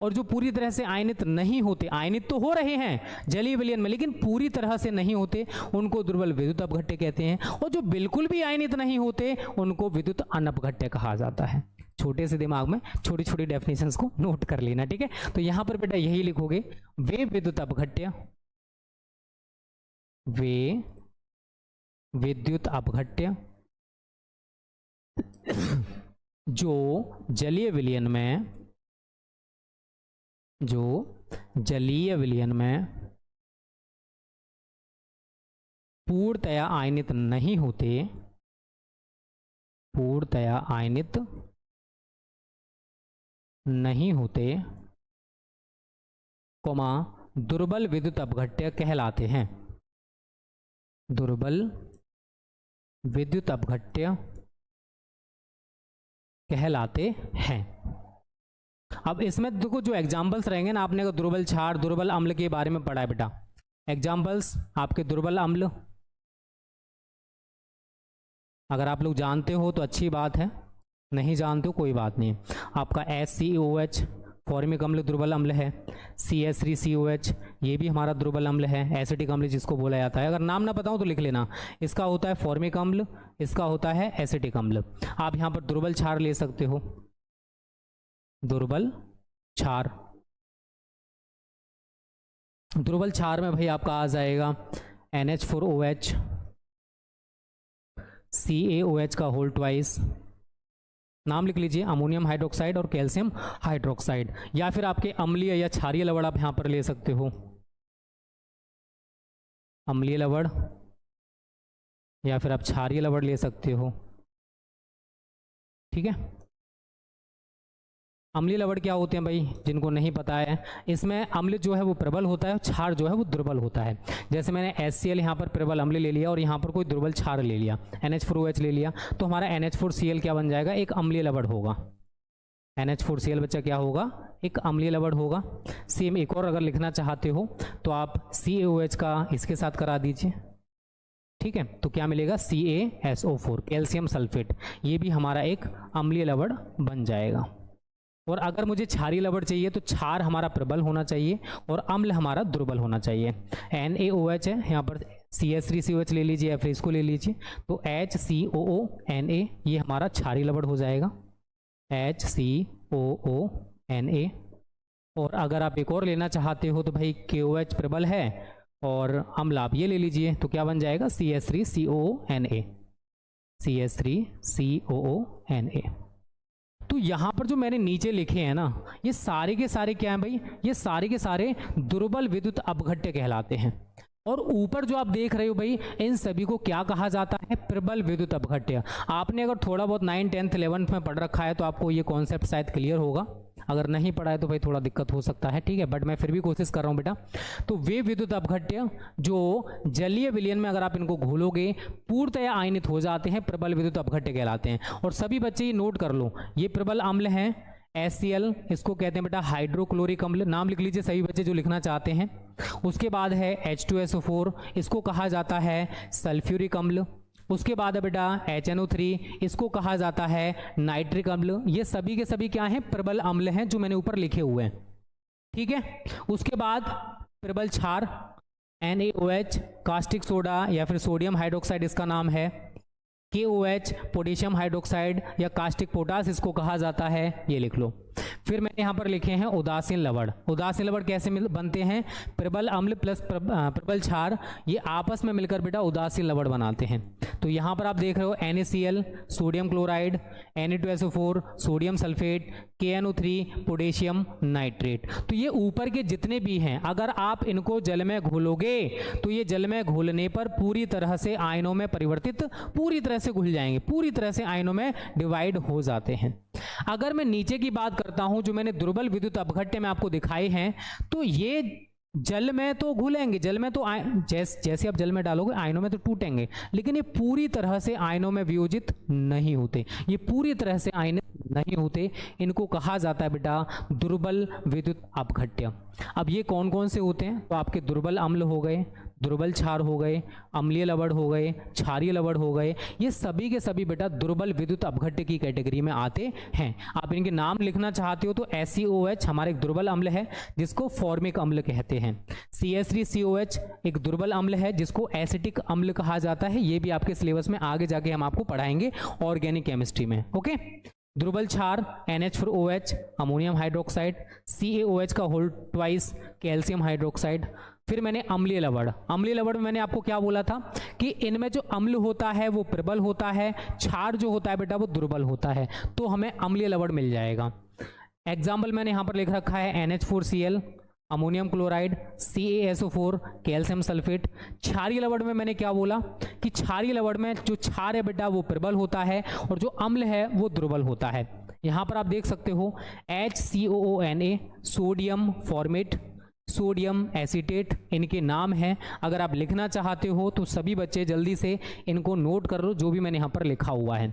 और जो पूरी तरह से आयनित नहीं होते, आयनित तो हो रहे हैं जलीय विलयन में लेकिन पूरी तरह से नहीं होते, उनको दुर्बल विद्युत अपघट्य कहते हैं। और जो बिल्कुल भी आयनित नहीं होते उनको विद्युत अनपघट्य कहा जाता है। छोटे से दिमाग में छोटी छोटी डेफिनेशंस को नोट कर लेना, ठीक है। तो यहां पर बेटा यही लिखोगे, वे विद्युत अपघट्य, वे विद्युत अपघट्य जो जलीय विलयन में पूर्णतया आयनित नहीं होते, पूर्णतया आयनित नहीं होते, कोमा दुर्बल विद्युत अपघट्य कहलाते हैं। दुर्बल विद्युत अपघट्य कहलाते हैं। अब इसमें देखो जो एग्जाम्पल्स रहेंगे ना, आपने दुर्बल क्षार, दुर्बल अम्ल के बारे में पढ़ा है बेटा। एग्जाम्पल्स आपके दुर्बल अम्ल अगर आप लोग जानते हो तो अच्छी बात है, नहीं जानते हो कोई बात नहीं। आपका HCOH फॉर्मिक अम्ल दुर्बल अम्ल है, CH3COH ये भी हमारा दुर्बल अम्ल है, एसिटिक अम्ल जिसको बोला जाता है। अगर नाम ना पता हो तो लिख लेना, इसका होता है फॉर्मिक अम्ल, इसका होता है एसिटिक अम्ल। आप यहाँ पर दुर्बल क्षार ले सकते हो, दुर्बल क्षार। दुर्बल क्षार में भाई आपका आ जाएगा NH4OH, CaOH का होल ट्वाइस, नाम लिख लीजिए, अमोनियम हाइड्रोक्साइड और कैल्शियम हाइड्रोक्साइड। या फिर आपके अम्लीय या क्षारीय लवण आप यहां पर ले सकते हो, अम्लीय लवण या फिर आप क्षारीय लवण ले सकते हो, ठीक है। अम्लीय लवण क्या होते हैं भाई, जिनको नहीं पता है, इसमें अम्ल जो है वो प्रबल होता है, क्षार जो है वो दुर्बल होता है। जैसे मैंने HCl यहाँ पर प्रबल अम्ल ले लिया और यहाँ पर कोई दुर्बल क्षार ले लिया, NH4OH ले लिया, तो हमारा NH4Cl क्या बन जाएगा, एक अम्लीय लवण होगा। NH4Cl बच्चा क्या होगा, एक अम्लीय लवण होगा। सेम एक और अगर लिखना चाहते हो तो आप CaOH का इसके साथ करा दीजिए, ठीक है। तो क्या मिलेगा, CaSO4 कैल्शियम सल्फेट, ये भी हमारा एक अम्लीय लवण बन जाएगा। और अगर मुझे क्षारीय लवण चाहिए तो क्षार हमारा प्रबल होना चाहिए और अम्ल हमारा दुर्बल होना चाहिए। NaOH है, यहाँ पर CH3COH ले लीजिए या फिर इसको ले लीजिए, तो HCOONA ये हमारा क्षारीय लवण हो जाएगा, HCOONA। और अगर आप एक और लेना चाहते हो तो भाई KOH प्रबल है और अम्ल आप ये ले लीजिए, तो क्या बन जाएगा, CH3COONA, CH3COONA। तो यहाँ पर जो मैंने नीचे लिखे हैं ना, ये सारे के सारे क्या हैं भाई, ये सारे के सारे दुर्बल विद्युत अपघट्य कहलाते हैं। और ऊपर जो आप देख रहे हो भाई, इन सभी को क्या कहा जाता है, प्रबल विद्युत अपघट्य। आपने अगर थोड़ा बहुत 9th 10th 11th में पढ़ रखा है तो आपको ये कॉन्सेप्ट शायद क्लियर होगा, अगर नहीं पढ़ा है तो भाई थोड़ा दिक्कत हो सकता है, ठीक है, बट मैं फिर भी कोशिश कर रहा हूँ बेटा। तो वे विद्युत अपघट्य जो जलीय विलयन में अगर आप इनको घोलोगे पूर्णतया आयनित हो जाते हैं, प्रबल विद्युत अपघट्य कहलाते हैं। और सभी बच्चे ये नोट कर लो, ये प्रबल अम्ल हैं HCl, इसको कहते हैं बेटा हाइड्रोक्लोरिक अम्ल, नाम लिख लीजिए सभी बच्चे जो लिखना चाहते हैं। उसके बाद है H2SO4, इसको कहा जाता है सल्फ्यूरिक अम्ल। उसके बाद है बेटा HNO3, इसको कहा जाता है नाइट्रिक अम्ल। ये सभी के सभी क्या हैं, प्रबल अम्ल हैं जो मैंने ऊपर लिखे हुए हैं, ठीक है। उसके बाद प्रबल क्षार NaOH, कास्टिक सोडा या फिर सोडियम हाइड्रोक्साइड इसका नाम है, KOH पोटेशियम हाइड्रोक्साइड या कास्टिक पोटास इसको कहा जाता है, ये लिख लो। फिर मैंने यहाँ पर लिखे हैं उदासीन लवण। उदासीन लवण कैसे बनते हैं, प्रबल अम्ल प्लस प्रबल क्षार, ये आपस में मिलकर बेटा उदासीन लवण बनाते हैं। तो यहाँ पर आप देख रहे हो NaCl sodium chloride, Na2SO4 sodium sulphate, KNO3 potassium nitrate. तो ये ऊपर के जितने भी हैं अगर आप इनको जल में घोलोगे तो ये जल में घोलने पर पूरी तरह से आयनों में परिवर्तित, पूरी तरह से घुल जाएंगे, पूरी तरह से आयनों में डिवाइड हो जाते हैं। अगर मैं नीचे की बात करता हूं जो मैंने दुर्बल विद्युत अपघट्य में आपको दिखाए हैं, तो ये जल में तो घुलेंगे, जल में तो जैसे आप जल में डालोगे आयनों में तो टूटेंगे, लेकिन ये पूरी तरह से आयनों में वियोजित नहीं होते, ये पूरी तरह से आयनित नहीं होते। इनको कहा जाता है बेटा दुर्बल विद्युत अपघट्य। अब ये कौन कौन से होते हैं, तो आपके दुर्बल अम्ल हो गए, दुर्बल क्षार हो गए, अम्लीय लवण हो गए, क्षारीय लवण हो गए, ये सभी के सभी बेटा दुर्बल विद्युत अपघट्य की कैटेगरी में आते हैं। आप इनके नाम लिखना चाहते हो तो SeOH हमारा एक दुर्बल अम्ल है जिसको फॉर्मिक अम्ल कहते हैं। CH3COH एक दुर्बल अम्ल है जिसको एसिटिक अम्ल कहा जाता है। ये भी आपके सिलेबस में आगे जाके हम आपको पढ़ाएंगे ऑर्गेनिक केमिस्ट्री में, ओके। दुर्बल क्षार NH4OH अमोनियम हाइड्रोक्साइड, CaOH का होल ट्वाइस कैल्शियम हाइड्रोक्साइड। फिर मैंने अम्लीय लवण, अम्लीय लवण में मैंने आपको क्या बोला था कि इनमें जो अम्ल होता है वो प्रबल होता है, क्षार जो होता है बेटा वो दुर्बल होता है, तो हमें अम्लीय लवण मिल जाएगा। एग्जाम्पल मैंने यहाँ पर लिख रखा है NH4Cl ammonium chloride, CaSO4 calcium sulphate. क्षारीय लवण में मैंने क्या बोला कि क्षारीय लवण में जो क्षार है बेटा वो प्रबल होता है और जो अम्ल है वो दुर्बल होता है। यहाँ पर आप देख सकते हो HCOONA sodium format, sodium acetate इनके नाम हैं। अगर आप लिखना चाहते हो तो सभी बच्चे जल्दी से इनको नोट कर लो जो भी मैंने यहाँ पर लिखा हुआ है।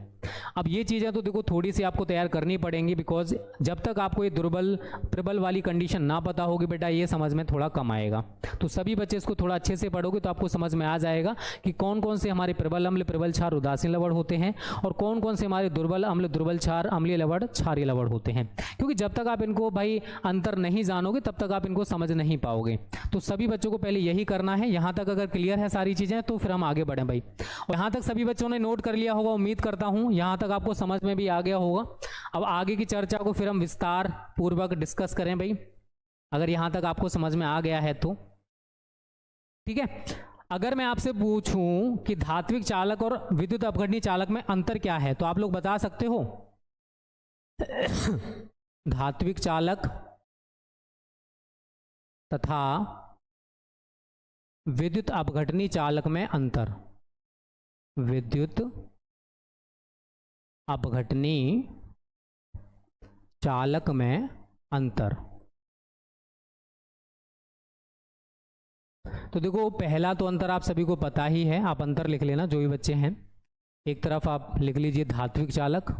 अब ये चीज़ें तो देखो थोड़ी सी आपको तैयार करनी पड़ेंगी, बिकॉज जब तक आपको ये दुर्बल प्रबल वाली कंडीशन ना पता होगी बेटा ये समझ में थोड़ा कम आएगा। तो सभी बच्चे इसको थोड़ा अच्छे से पढ़ोगे तो आपको समझ में आ जाएगा कि कौन कौन से हमारे प्रबल अम्ल प्रबल क्षार उदासीन लवण होते हैं और कौन कौन से हमारे दुर्बल अम्ल दुर्बल क्षार अम्लीय लवण क्षारीय लवण होते हैं। क्योंकि जब तक आप इनको भाई अंतर नहीं जानोगे तब तक आप इनको समझ नहीं पाओगे। तो सभी बच्चों को पहले यही करना है। यहाँ तक अगर क्लियर है सारी चीज़ें तो फिर हम आगे बढ़ें भाई। और यहाँ तक सभी बच्चों ने नोट कर लिया होगा, उम्मीद करता हूँ यहाँ तक आपको समझ में भी आ गया होगा। अब आगे की चर्चा को फिर हम विस्तार पूर्वक डिस्कस करें भाई, अगर यहाँ तक आपको समझ में आ गया है तो ठीक है। अगर मैं आपसे पूछूं कि धात्विक चालक और विद्युत अपघटनीय चालक में अंतर क्या है तो आप लोग बता सकते हो? धात्विक चालक तथा विद्युत अपघटनीय चालक में अंतर, विद्युत अपघटनीय चालक में अंतर। तो देखो पहला तो अंतर आप सभी को पता ही है, आप अंतर लिख लेना जो भी बच्चे हैं। एक तरफ आप लिख लीजिए धात्विक चालक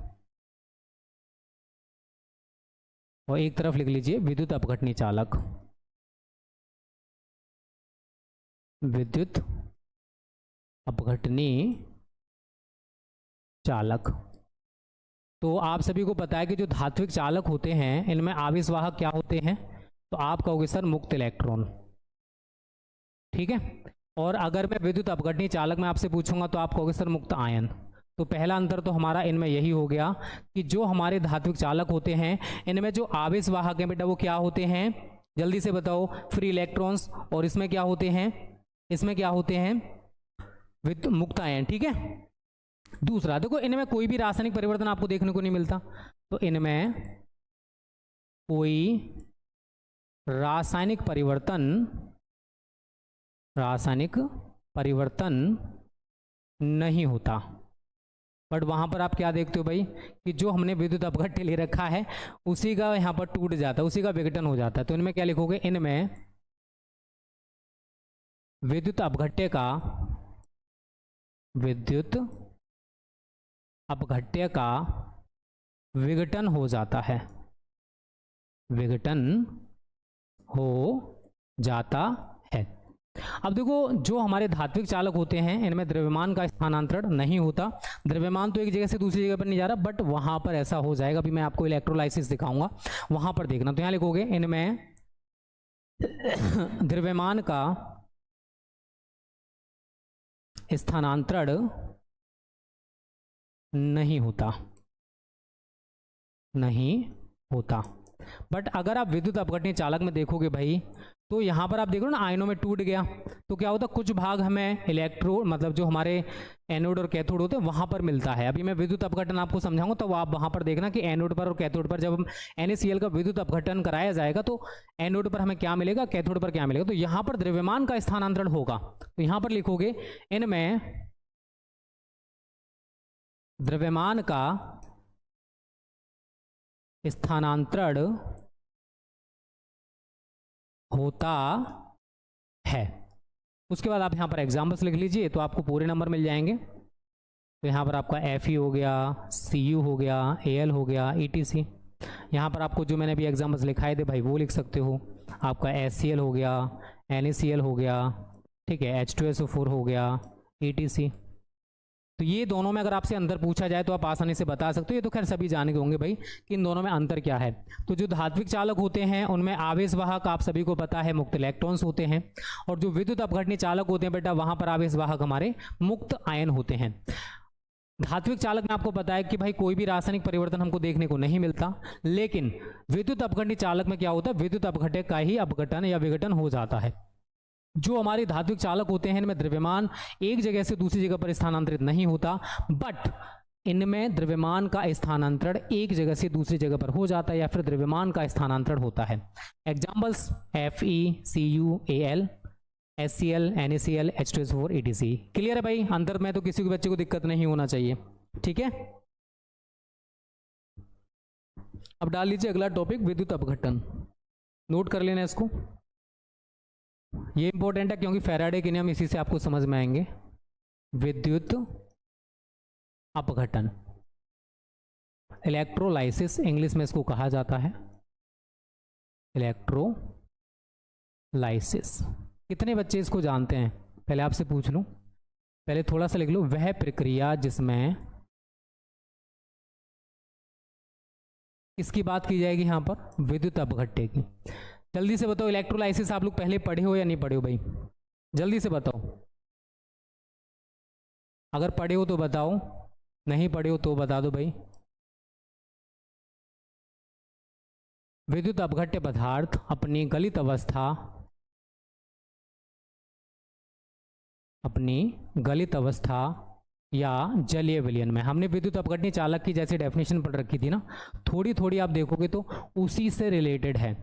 और एक तरफ लिख लीजिए विद्युत अपघटनीय चालक। विद्युत अपघटनीय चालक, तो आप सभी को पता है कि जो धात्विक चालक होते हैं इनमें आवेशवाहक क्या होते हैं, तो आप कहोगे सर मुक्त इलेक्ट्रॉन, ठीक है। और अगर मैं विद्युत अपघटनीय चालक में आपसे पूछूंगा तो आप कहोगे सर मुक्त आयन। तो पहला अंतर तो हमारा इनमें यही हो गया कि जो हमारे धात्विक चालक होते हैं इनमें जो आवेशवाहक हैं बेटा वो क्या होते हैं, जल्दी से बताओ, फ्री इलेक्ट्रॉन्स। और इसमें क्या होते हैं, इसमें क्या होते हैं, मुक्त आयन, ठीक है। दूसरा देखो, इनमें कोई भी रासायनिक परिवर्तन आपको देखने को नहीं मिलता, तो इनमें कोई रासायनिक परिवर्तन नहीं होता। बट वहां पर आप क्या देखते हो भाई कि जो हमने विद्युत अपघट्य ले रखा है उसी का यहां पर टूट जाता है, उसी का विघटन हो जाता है। तो इनमें क्या लिखोगे, इनमें विद्युत अपघट्य का विघटन हो जाता है, विघटन हो जाता है। अब देखो, जो हमारे धात्विक चालक होते हैं इनमें द्रव्यमान का स्थानांतरण नहीं होता। द्रव्यमान तो एक जगह से दूसरी जगह पर नहीं जा रहा, बट वहां पर ऐसा हो जाएगा। अभी मैं आपको इलेक्ट्रोलाइसिस दिखाऊंगा, वहां पर देखना। तो यहां लिखोगे, इनमें द्रव्यमान का स्थानांतरण नहीं होता। बट अगर आप विद्युत अपघटनीय चालक में देखोगे भाई, तो यहां पर आप देखो ना, आयनों में टूट गया तो क्या होता, कुछ भाग हमें इलेक्ट्रोड मतलब जो हमारे एनोड और कैथोड होते हैं वहां पर मिलता है। अभी मैं विद्युत अपघटन आपको समझाऊंगा, तो आप वहां पर देखना कि एनोड पर और कैथोड पर जब NaCl का विद्युत अपघटन कराया जाएगा तो एनोड पर हमें क्या मिलेगा, कैथोड पर क्या मिलेगा। तो यहां पर द्रव्यमान का स्थानांतरण होगा। तो यहां पर लिखोगे, इनमें द्रव्यमान का स्थानांतरण होता है। उसके बाद आप यहां पर एग्जाम्पल्स लिख लीजिए, तो आपको पूरे नंबर मिल जाएंगे। तो यहां पर आपका Fe हो गया, Cu हो गया, Al हो गया, etc। यहां पर आपको जो मैंने अभी एग्जाम्पल्स लिखाए थे भाई वो लिख सकते हो। आपका HCl हो गया, NaCl हो गया, ठीक है, H2SO4 हो गया, etc। तो ये दोनों में अगर आपसे अंतर पूछा जाए तो आप आसानी से बता सकते हो। ये तो खैर सभी जाने होंगे भाई कि इन दोनों में अंतर क्या है। तो जो धात्विक चालक होते हैं उनमें आवेशवाहक आप सभी को पता है मुक्त इलेक्ट्रॉन्स होते हैं, और जो विद्युत अपघटनीय चालक होते हैं बेटा वहां पर आवेशवाहक हमारे मुक्त आयन होते हैं। धात्विक चालक में आपको पता है कि भाई कोई भी रासायनिक परिवर्तन हमको देखने को नहीं मिलता, लेकिन विद्युत अपघटनीय चालक में क्या होता है, विद्युत अपघट्य का ही अपघटन या विघटन हो जाता है। जो हमारे धात्विक चालक होते हैं इनमें द्रव्यमान एक जगह से दूसरी जगह पर स्थानांतरित नहीं होता, बट इनमें द्रव्यमान का स्थानांतरण एक जगह से दूसरी जगह पर हो जाता है, या फिर द्रव्यमान का स्थानांतरण होता है। Examples Fe, Cu, Al, HCl, NaCl, H2SO4, etc। Clear है भाई? अंतर में तो किसी भी बच्चे को दिक्कत नहीं होना चाहिए, ठीक है। अब डाल लीजिए अगला टॉपिक, विद्युत अपघटन। नोट कर लेना इसको, ये इंपॉर्टेंट है क्योंकि फैराडे के नियम इसी से आपको समझ में आएंगे। विद्युत अपघटन, इलेक्ट्रोलाइसिस इंग्लिश में इसको कहा जाता है, इलेक्ट्रोलाइसिस। कितने बच्चे इसको जानते हैं पहले आपसे पूछ लूं, पहले थोड़ा सा लिख लो। वह प्रक्रिया जिसमें किसकी बात की जाएगी यहां पर, विद्युत अपघट्य की। जल्दी से बताओ, इलेक्ट्रोलाइसिस आप लोग पहले पढ़े हो या नहीं पढ़े हो भाई, जल्दी से बताओ। अगर पढ़े हो तो बताओ, नहीं पढ़े हो तो बता दो भाई। विद्युत अपघट्य पदार्थ अपनी गलित अवस्था या जलीय विलयन में, हमने विद्युत अपघटनीय चालक की जैसे डेफिनेशन पढ़ रखी थी ना, थोड़ी थोड़ी आप देखोगे तो उसी से रिलेटेड है।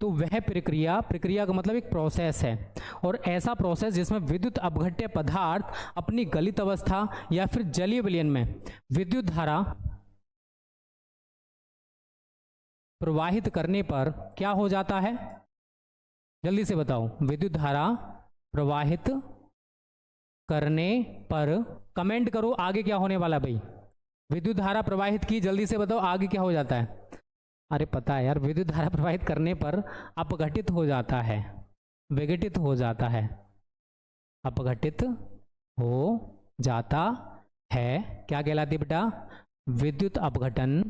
तो वह प्रक्रिया का मतलब एक प्रोसेस है, और ऐसा प्रोसेस जिसमें विद्युत अपघट्य पदार्थ अपनी गलित अवस्था या फिर जलीय विलयन में विद्युत धारा प्रवाहित करने पर क्या हो जाता है, जल्दी से बताओ। विद्युत धारा प्रवाहित करने पर, कमेंट करो आगे क्या होने वाला भाई। विद्युत धारा प्रवाहित की, जल्दी से बताओ आगे क्या हो जाता है। अरे पता है यार, विद्युत धारा प्रवाहित करने पर अपघटित हो जाता है, विघटित हो जाता है, अपघटित हो जाता है। क्या कहलाती बेटा, विद्युत अपघटन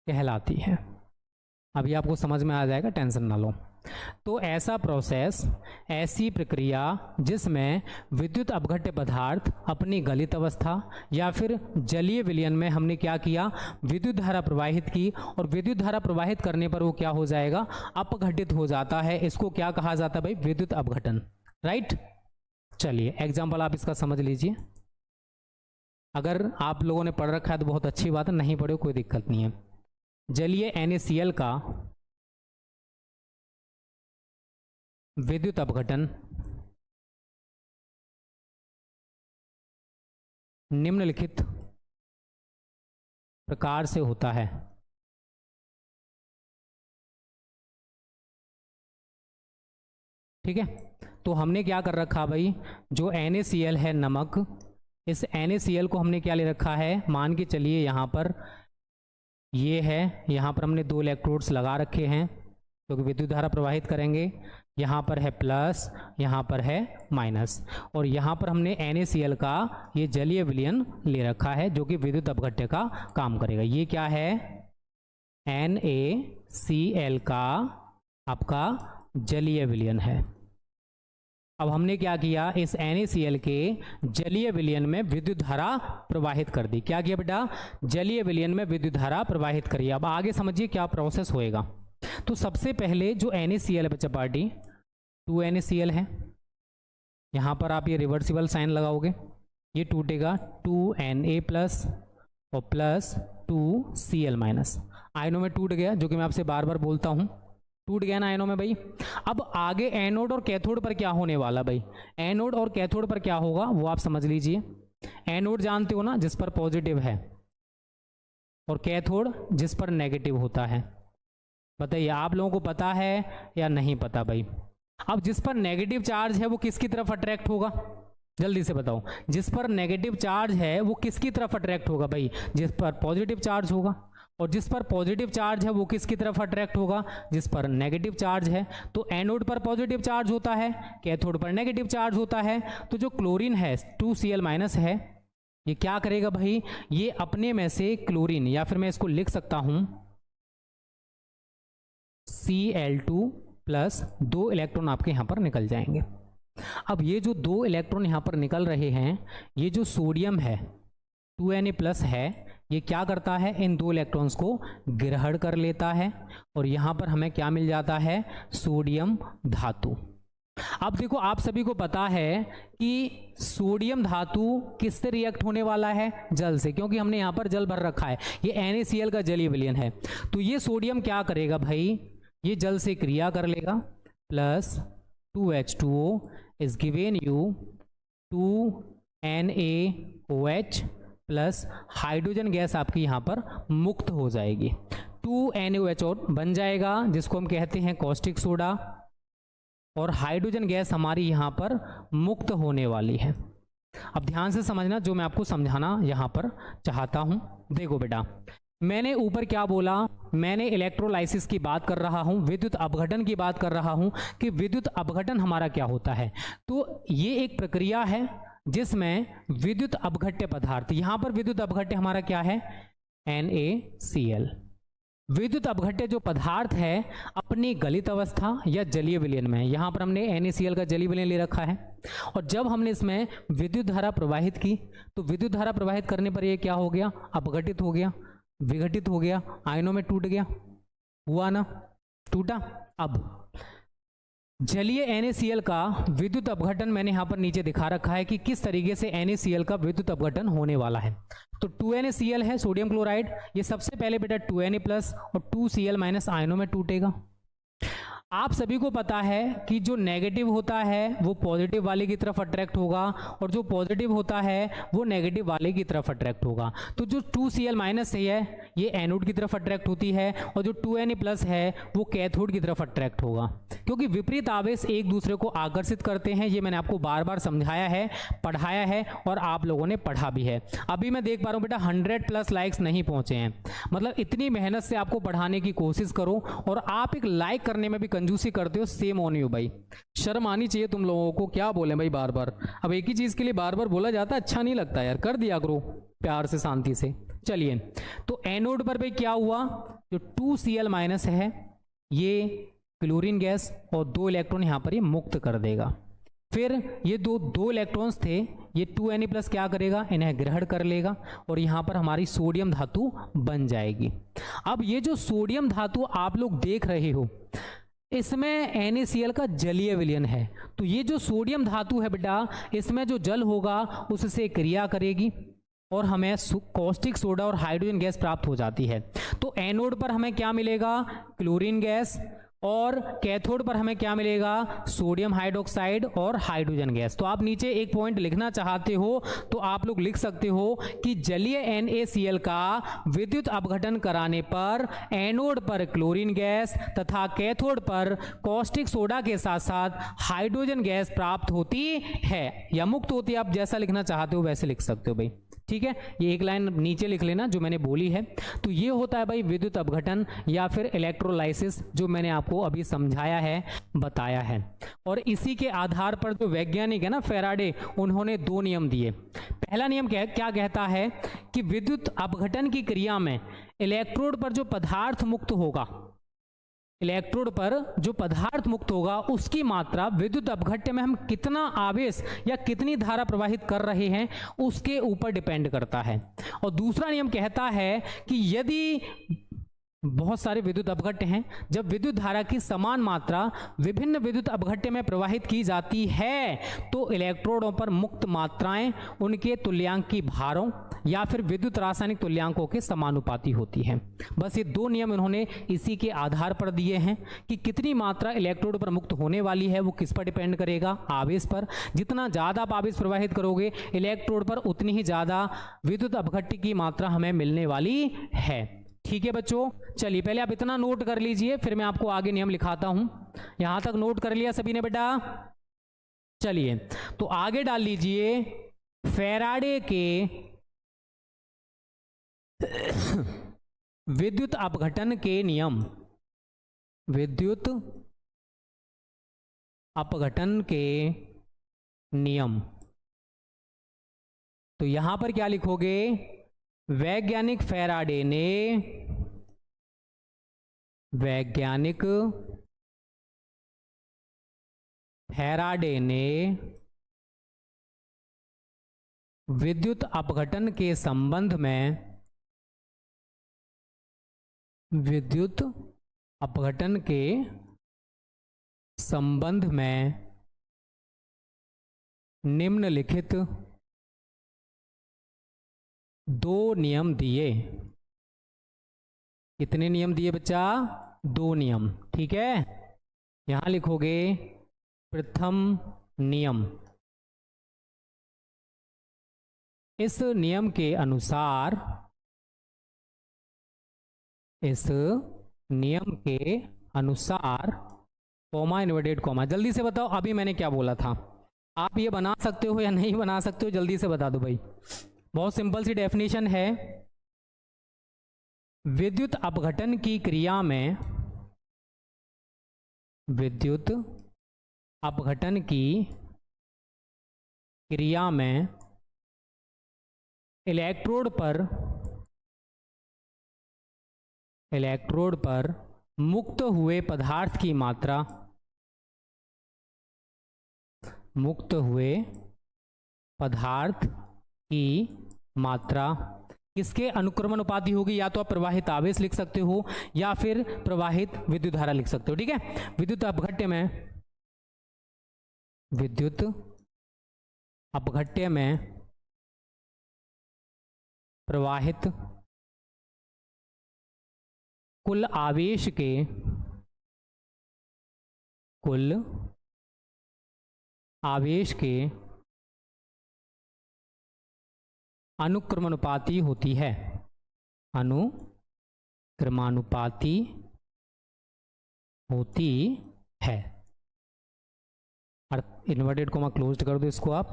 कहलाती है। अभी आपको समझ में आ जाएगा, टेंशन ना लो। तो ऐसा प्रोसेस, ऐसी प्रक्रिया जिसमें विद्युत अपघट्य पदार्थ अपनी गलित अवस्था या फिर जलीय विलयन में हमने क्या किया, विद्युत धारा प्रवाहित की, और विद्युत धारा प्रवाहित करने पर वो क्या हो जाएगा, अपघटित हो जाता है। इसको क्या कहा जाता है भाई, विद्युत अपघटन, राइट। चलिए एग्जाम्पल आप इसका समझ लीजिए। अगर आप लोगों ने पढ़ रखा है तो बहुत अच्छी बात है, नहीं पढ़े कोई दिक्कत नहीं है। जलीय NaCl का विद्युत अपघटन निम्नलिखित प्रकार से होता है। ठीक है, तो हमने क्या कर रखा भाई, जो NaCl है नमक, इस NaCl को हमने क्या ले रखा है, मान के चलिए यहाँ पर ये है, यहाँ पर हमने 2 इलेक्ट्रोड्स लगा रखे हैं क्योंकि विद्युत धारा प्रवाहित करेंगे। यहाँ पर है प्लस, यहाँ पर है माइनस, और यहाँ पर हमने NaCl का ये जलीय विलयन ले रखा है जो कि विद्युत अपघट्य का काम करेगा। ये क्या है, NaCl का आपका जलीय विलयन है। अब हमने क्या किया, इस NaCl के जलीय विलयन में विद्युत धारा प्रवाहित कर दी। क्या किया बेटा, जलीय विलयन में विद्युत धारा प्रवाहित करिए। अब आगे समझिए क्या प्रोसेस होएगा। तो सबसे पहले जो NaCl है बच्चा पार्टी, 2 NaCl है, यहाँ पर आप ये रिवर्सिबल साइन लगाओगे, ये टूटेगा 2 Na प्लस और प्लस 2 Cl माइनस, आयनों में टूट गया, जो कि मैं आपसे बार बार बोलता हूँ, टूट गया ना आयनों में भाई। अब आगे एनोड और कैथोड पर क्या होने वाला भाई, एनोड और कैथोड पर क्या होगा वो आप समझ लीजिए। एनोड जानते हो ना, जिस पर पॉजिटिव है, और कैथोड जिस पर नेगेटिव होता है। बताइए आप लोगों को पता है या नहीं पता भाई। अब जिस पर नेगेटिव चार्ज है वो किसकी तरफ अट्रैक्ट होगा, जल्दी से बताओ। जिस पर नेगेटिव चार्ज है वो किसकी तरफ अट्रैक्ट होगा भाई, जिस पर पॉजिटिव चार्ज होगा। और जिस पर पॉजिटिव चार्ज है वो किसकी तरफ अट्रैक्ट होगा, जिस पर नेगेटिव चार्ज है। तो एनोड पर पॉजिटिव चार्ज होता है, कैथोड पर नेगेटिव चार्ज होता है। तो जो क्लोरीन है 2Cl माइनस है, ये क्या करेगा भाई, ये अपने में से क्लोरीन, या फिर मैं इसको लिख सकता हूं Cl2 प्लस 2 इलेक्ट्रॉन आपके यहां पर निकल जाएंगे। अब ये जो 2 इलेक्ट्रॉन यहां पर निकल रहे हैं, ये जो सोडियम है 2Na प्लस है, ये क्या करता है, इन 2 इलेक्ट्रॉन्स को ग्रहण कर लेता है, और यहां पर हमें क्या मिल जाता है, सोडियम धातु। अब देखो आप सभी को पता है कि सोडियम धातु किससे रिएक्ट होने वाला है, जल से, क्योंकि हमने यहां पर जल भर रखा है, ये NaCl का जलीय विलयन है। तो ये सोडियम क्या करेगा भाई, ये जल से क्रिया कर लेगा, plus 2H2O is given you 2NaOH plus hydrogen gas आपकी यहाँ पर मुक्त हो जाएगी। 2NaOH और बन जाएगा, जिसको हम कहते हैं कॉस्टिक सोडा, और हाइड्रोजन गैस हमारी यहाँ पर मुक्त होने वाली है। अब ध्यान से समझना जो मैं आपको समझाना यहाँ पर चाहता हूँ। देखो बेटा, मैंने ऊपर क्या बोला, मैंने इलेक्ट्रोलाइसिस की बात कर रहा हूँ, विद्युत अपघटन की बात कर रहा हूँ कि विद्युत अपघटन हमारा क्या होता है। तो ये एक प्रक्रिया है जिसमें विद्युत अपघट्य पदार्थ, यहां पर विद्युत अपघट्य हमारा क्या है, NaCl। विद्युत अपघट्य जो पदार्थ है अपनी गलित अवस्था या जलीय विलयन में, यहां पर हमने NaCl का जलीय विलयन ले रखा है, और जब हमने इसमें विद्युत धारा प्रवाहित की, तो विद्युत धारा प्रवाहित करने पर यह क्या हो गया, अपघटित हो गया, विघटित हो गया, आयनों में टूट गया, हुआ ना, टूटा। अब जलीय NaCl का विद्युत अपघटन मैंने यहां पर नीचे दिखा रखा है कि किस तरीके से NaCl का विद्युत अपघटन होने वाला है। तो 2NaCl है सोडियम क्लोराइड, ये सबसे पहले बेटा 2Na प्लस और 2Cl माइनस आयनों में टूटेगा। आप सभी को पता है कि जो नेगेटिव होता है वो पॉजिटिव वाले की तरफ अट्रैक्ट होगा, और जो पॉजिटिव होता है वो नेगेटिव वाले की तरफ अट्रैक्ट होगा। तो जो 2Cl माइनस है ये एनोड की तरफ अट्रैक्ट होती है, और जो 2Na प्लस है वो कैथोड की तरफ अट्रैक्ट होगा, क्योंकि विपरीत आवेश एक दूसरे को आकर्षित करते हैं। ये मैंने आपको बार बार समझाया है, पढ़ाया है, और आप लोगों ने पढ़ा भी है। अभी मैं देख पा रहा हूँ बेटा 100+ लाइक्स नहीं पहुंचे हैं, मतलब इतनी मेहनत से आपको पढ़ाने की कोशिश करो, और आप एक लाइक करने में भी कंजूसी करते हो। सेम ऑन यू भाई, शर्म आनी चाहिए तुम लोगों को, क्या बोले भाई बार बार। अब एक ही चीज के लिए बार बार बोला जाता है, अच्छा नहीं लगता यार, कर दिया करो प्यार से शांति से। चलिए, तो एनोड पर भाई क्या हुआ, जो 2Cl माइनस है ये क्लोरीन गैस और 2 इलेक्ट्रॉन यहां पर ये मुक्त कर देगा। फिर ये दो इलेक्ट्रॉन्स थे, ये 2Na प्लस क्या करेगा, इन्हें ग्रहण कर लेगा, और यहां पर हमारी सोडियम धातु बन जाएगी। अब ये जो सोडियम धातु आप लोग देख रहे हो, इसमें NaCl का जलीय विलयन है, तो ये जो सोडियम धातु है बेटा, इसमें जो जल होगा उससे क्रिया करेगी और हमें कॉस्टिक सोडा और हाइड्रोजन गैस प्राप्त हो जाती है। तो एनोड पर हमें क्या मिलेगा, क्लोरीन गैस, और कैथोड पर हमें क्या मिलेगा, सोडियम हाइड्रोक्साइड और हाइड्रोजन गैस। तो आप नीचे एक पॉइंट लिखना चाहते हो तो आप लोग लिख सकते हो कि जलीय NaCl का विद्युत अपघटन कराने पर एनोड पर क्लोरीन गैस तथा कैथोड पर कॉस्टिक सोडा के साथ साथ हाइड्रोजन गैस प्राप्त होती है या मुक्त होती है। आप जैसा लिखना चाहते हो वैसे लिख सकते हो भाई, ठीक है। ये एक लाइन नीचे लिख लेना जो मैंने बोली है। तो ये होता है भाई विद्युत अपघटन या फिर इलेक्ट्रोलाइसिस, जो मैंने आपको अभी समझाया है, बताया है। और इसी के आधार पर जो वैज्ञानिक है ना फैराडे, उन्होंने 2 नियम दिए। पहला नियम क्या कहता है कि विद्युत अपघटन की क्रिया में इलेक्ट्रोड पर जो पदार्थ मुक्त होगा, इलेक्ट्रोड पर जो पदार्थ मुक्त होगा उसकी मात्रा विद्युत अपघट्य में हम कितना आवेश या कितनी धारा प्रवाहित कर रहे हैं उसके ऊपर डिपेंड करता है। और दूसरा नियम कहता है कि यदि बहुत सारे विद्युत अपघट्य हैं, जब विद्युत धारा की समान मात्रा विभिन्न विद्युत अपघट्य में प्रवाहित की जाती है तो इलेक्ट्रोडों पर मुक्त मात्राएं उनके तुल्यांकी भारों या फिर विद्युत रासायनिक तुल्यांकों के समानुपाती होती है। बस ये 2 नियम इन्होंने इसी के आधार पर दिए हैं कि कितनी मात्रा इलेक्ट्रोड पर मुक्त होने वाली है वो किस पर डिपेंड करेगा, आवेश पर। जितना ज़्यादा आप आवेश प्रवाहित करोगे इलेक्ट्रोड पर उतनी ही ज़्यादा विद्युत अपघट्य की मात्रा हमें मिलने वाली है। ठीक है बच्चों, चलिए पहले आप इतना नोट कर लीजिए, फिर मैं आपको आगे नियम लिखाता हूं। यहां तक नोट कर लिया सभी ने बेटा? चलिए तो आगे डाल लीजिए फैराडे के विद्युत अपघटन के नियम। विद्युत अपघटन के नियम, तो यहां पर क्या लिखोगे, वैज्ञानिक फैराडे ने विद्युत अपघटन के संबंध में निम्नलिखित 2 नियम दिए। कितने नियम दिए बच्चा? 2 नियम, ठीक है। यहां लिखोगे प्रथम नियम। इस नियम के अनुसार कॉमा इन्वर्टेड कॉमा, जल्दी से बताओ अभी मैंने क्या बोला था। आप ये बना सकते हो या नहीं बना सकते हो, जल्दी से बता दो भाई। बहुत सिंपल सी डेफिनेशन है, विद्युत अपघटन की क्रिया में इलेक्ट्रोड पर मुक्त हुए पदार्थ की मात्रा किसके अनुक्रमानुपाती होगी? या तो आप प्रवाहित आवेश लिख सकते हो या फिर प्रवाहित विद्युत धारा लिख सकते हो, ठीक है। विद्युत अपघट्य में प्रवाहित कुल आवेश के अनुक्रमानुपाती होती है। इन्वर्टेड कोमा क्लोज्ड कर दो इसको आप,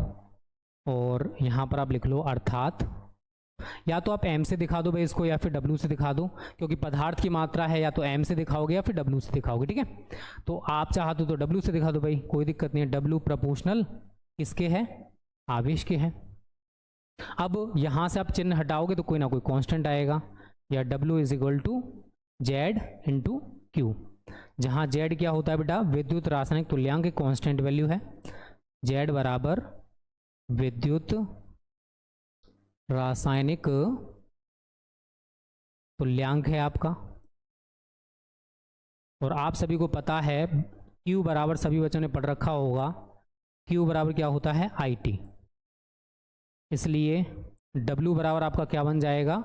और यहां पर आप लिख लो अर्थात। या तो आप m से दिखा दो भाई इसको या फिर w से दिखा दो, क्योंकि पदार्थ की मात्रा है, या तो m से दिखाओगे या फिर w से दिखाओगे, ठीक है। तो आप चाहते हो तो w से दिखा दो भाई, कोई दिक्कत नहीं है। w प्रोपोर्शनल किसके है? आवेश के है। अब यहां से आप चिन्ह हटाओगे तो कोई ना कोई कांस्टेंट आएगा, या W is equal to Z into Q, जहां जेड क्या होता है बेटा? विद्युत रासायनिक तुल्यांक की कांस्टेंट वैल्यू है। जेड बराबर विद्युत रासायनिक तुल्यांक है आपका, और आप सभी को पता है Q बराबर, सभी बच्चों ने पढ़ रखा होगा, Q बराबर क्या होता है IT, इसलिए W बराबर आपका क्या बन जाएगा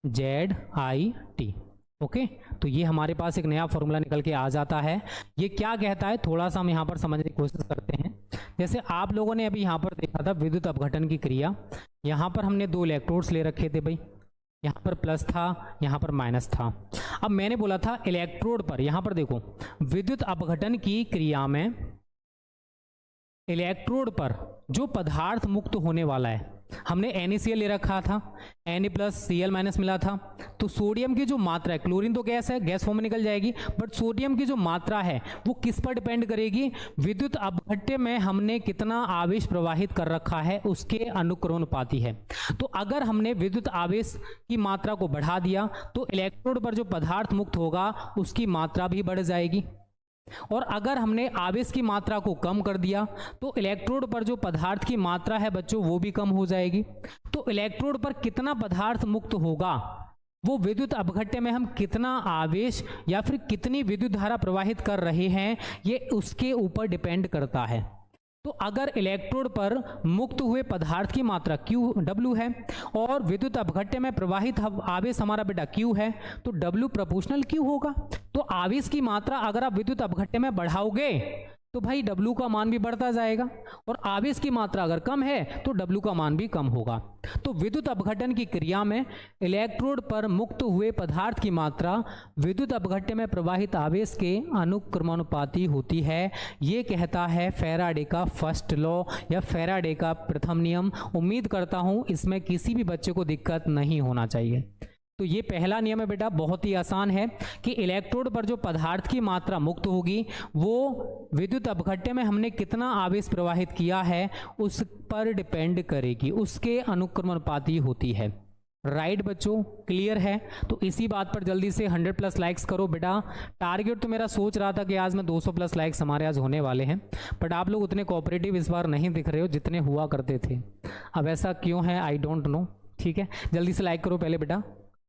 ZIT। ओके, तो ये हमारे पास एक नया फॉर्मूला निकल के आ जाता है। ये क्या कहता है थोड़ा सा हम यहाँ पर समझने की कोशिश करते हैं। जैसे आप लोगों ने अभी यहाँ पर देखा था विद्युत अपघटन की क्रिया, यहाँ पर हमने 2 इलेक्ट्रोड्स ले रखे थे भाई, यहाँ पर प्लस था, यहाँ पर माइनस था। अब मैंने बोला था इलेक्ट्रोड पर, यहाँ पर देखो विद्युत अपघटन की क्रिया में इलेक्ट्रोड पर जो पदार्थ मुक्त होने वाला है, हमने NaCl ले रखा था, Na+Cl- मिला था, तो सोडियम की जो मात्रा है, क्लोरीन तो गैस है, गैस फॉर्म में निकल जाएगी, बट सोडियम की जो मात्रा है वो किस पर डिपेंड करेगी, विद्युत अपघट्य में हमने कितना आवेश प्रवाहित कर रखा है उसके अनुक्रमानुपाती है। तो अगर हमने विद्युत आवेश की मात्रा को बढ़ा दिया तो इलेक्ट्रोड पर जो पदार्थ मुक्त होगा उसकी मात्रा भी बढ़ जाएगी, और अगर हमने आवेश की मात्रा को कम कर दिया तो इलेक्ट्रोड पर जो पदार्थ की मात्रा है बच्चों वो भी कम हो जाएगी। तो इलेक्ट्रोड पर कितना पदार्थ मुक्त होगा वो विद्युत अपघट्य में हम कितना आवेश या फिर कितनी विद्युत धारा प्रवाहित कर रहे हैं ये उसके ऊपर डिपेंड करता है। तो अगर इलेक्ट्रोड पर मुक्त हुए पदार्थ की मात्रा W है और विद्युत अपघट्य में प्रवाहित आवेश हमारा बेटा Q है, तो W प्रोपोर्शनल Q होगा। तो आवेश की मात्रा अगर आप विद्युत अपघट्य में बढ़ाओगे तो भाई W का मान भी बढ़ता जाएगा, और आवेश की मात्रा अगर कम है तो W का मान भी कम होगा। तो विद्युत अपघटन की क्रिया में इलेक्ट्रोड पर मुक्त हुए पदार्थ की मात्रा विद्युत अपघट्य में प्रवाहित आवेश के अनुक्रमानुपाती होती है। ये कहता है फैराडे का फर्स्ट लॉ या फैराडे का प्रथम नियम। उम्मीद करता हूं इसमें किसी भी बच्चे को दिक्कत नहीं होना चाहिए। तो ये पहला नियम है बेटा, बहुत ही आसान है कि इलेक्ट्रोड पर जो पदार्थ की मात्रा मुक्त होगी वो विद्युत अपघट्य में हमने कितना आवेश प्रवाहित किया है उस पर डिपेंड करेगी, उसके अनुक्रमानुपाती होती है। राइट बच्चों, क्लियर है? तो इसी बात पर जल्दी से 100+ लाइक्स करो बेटा। टारगेट तो मेरा सोच रहा था कि आज मैं 200+ लाइक्स हमारे आज होने वाले हैं, बट आप लोग उतने कोऑपरेटिव इस बार नहीं दिख रहे हो जितने हुआ करते थे। अब ऐसा क्यों है आई डोंट नो। ठीक है, जल्दी से लाइक करो पहले बेटा,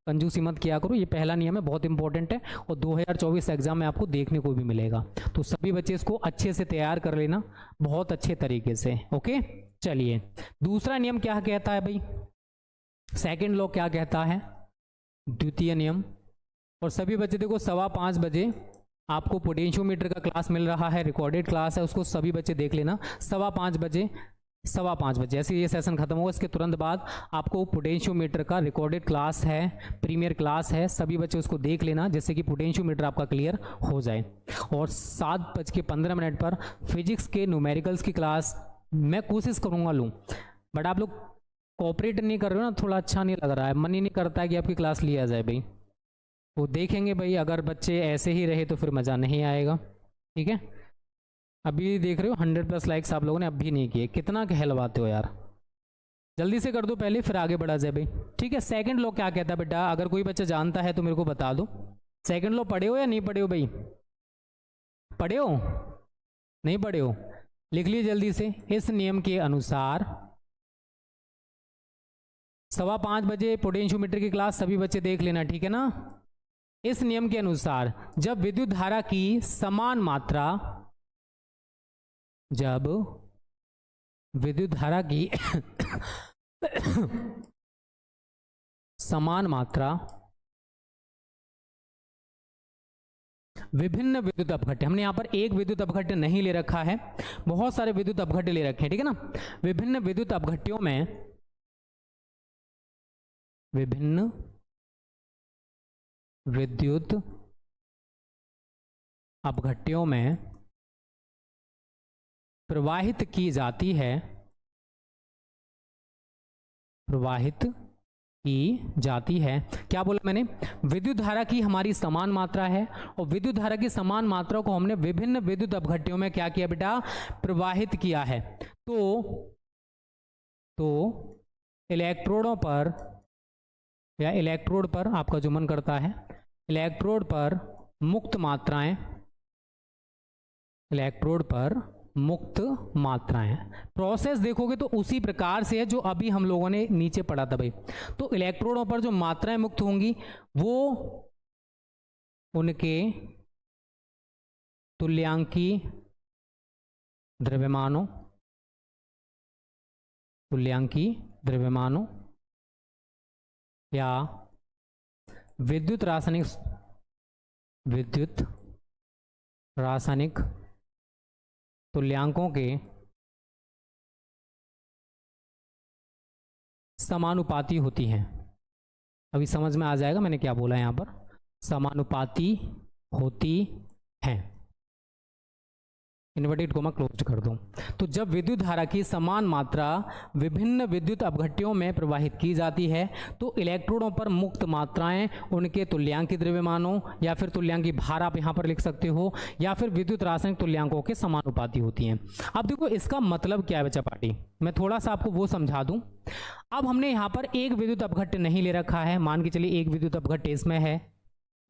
कंजूसी मत किया करो। ये पहला नियम है, बहुत इंपॉर्टेंट है और 2024 एग्जाम में आपको देखने को भी मिलेगा। तो सभी बच्चे इसको अच्छे से तैयार कर लेना, बहुत अच्छे तरीके से। ओके, चलिए दूसरा नियम क्या कहता है भाई, सेकंड लॉ क्या कहता है, द्वितीय नियम। और सभी बच्चे देखो 5:15 बजे आपको पोटेंशियोमीटर का क्लास मिल रहा है, रिकॉर्डेड क्लास है, उसको सभी बच्चे देख लेना। 5:15 बजे, 5:15 बजे ऐसे ये सेशन खत्म होगा, इसके तुरंत बाद आपको पोटेंशियोमीटर का रिकॉर्डेड क्लास है, प्रीमियर क्लास है, सभी बच्चे उसको देख लेना जिससे कि पोटेंशियोमीटर आपका क्लियर हो जाए। और 7:15 पर फिजिक्स के न्यूमेरिकल्स की क्लास मैं कोशिश करूँगा लूँ, बट आप लोग कोऑपरेट नहीं कर रहे हो ना, थोड़ा अच्छा नहीं लग रहा है, मन ही नहीं करता है कि आपकी क्लास लिया जाए भाई। वो देखेंगे भाई, अगर बच्चे ऐसे ही रहे तो फिर मज़ा नहीं आएगा। ठीक है, अभी देख रहे हो 100+ लाइक्स आप लोगों ने अब भी नहीं किए, कितना कहलवाते हो यार, जल्दी से कर दो पहले फिर आगे बढ़ा जाए भाई। ठीक है, सेकंड लॉ क्या कहता है बेटा, अगर कोई बच्चा जानता है तो मेरे को बता दो। सेकंड लॉ पढ़े हो या नहीं पढ़े हो भाई, पढ़े हो नहीं पढ़े हो, लिख लीजिए जल्दी से। इस नियम के अनुसार 5:15 बजे पोटेंशियोमीटर की क्लास सभी बच्चे देख लेना, ठीक है ना। इस नियम के अनुसार जब विद्युत धारा की समान मात्रा, जब विद्युत धारा की समान मात्रा विभिन्न विद्युत अपघट्य, हमने यहां पर एक विद्युत अपघट्य नहीं ले रखा है, बहुत सारे विद्युत अपघट्य ले रखे हैं, ठीक है ना। विभिन्न विद्युत अपघट्यों में, विभिन्न विद्युत अपघट्यों में प्रवाहित की जाती है, प्रवाहित की जाती है, क्या बोला मैंने, विद्युत धारा की हमारी समान मात्रा है और विद्युत धारा की समान मात्रा को हमने विभिन्न विद्युत अपघट्यों में क्या किया बेटा, प्रवाहित किया है। तो इलेक्ट्रोडों पर या इलेक्ट्रोड पर आपका जो मन करता है, इलेक्ट्रोड पर मुक्त मात्राएं, इलेक्ट्रोड पर मुक्त मात्राएं, प्रोसेस देखोगे तो उसी प्रकार से है जो अभी हम लोगों ने नीचे पढ़ा था भाई। तो इलेक्ट्रोडों पर जो मात्राएं मुक्त होंगी वो उनके तुल्यांकी द्रव्यमानों, तुल्यांकी द्रव्यमानों या विद्युत रासायनिक तुल्यांकों के समानुपाती होती हैं। अभी समझ में आ जाएगा मैंने क्या बोला यहां पर, समानुपाती होती हैं। इन्वर्टेड कोमा क्लोज कर दूं। तो जब विद्युत धारा की समान मात्रा विभिन्न विद्युत अपघट्यों में प्रवाहित की जाती है तो इलेक्ट्रोडों पर मुक्त मात्राएं उनके तुल्यांकी द्रव्यमानों या फिर तुल्यांकी भार आप यहां पर लिख सकते हो, या फिर विद्युत रासायनिक तुल्यांकों के समानुपाती होती हैं। अब देखो इसका मतलब क्या है बच्चा पार्टी, मैं थोड़ा सा आपको वो समझा दूं। अब हमने यहाँ पर एक विद्युत अपघट्य नहीं ले रखा है, मान के चलिए एक विद्युत अपघट्य इसमें है,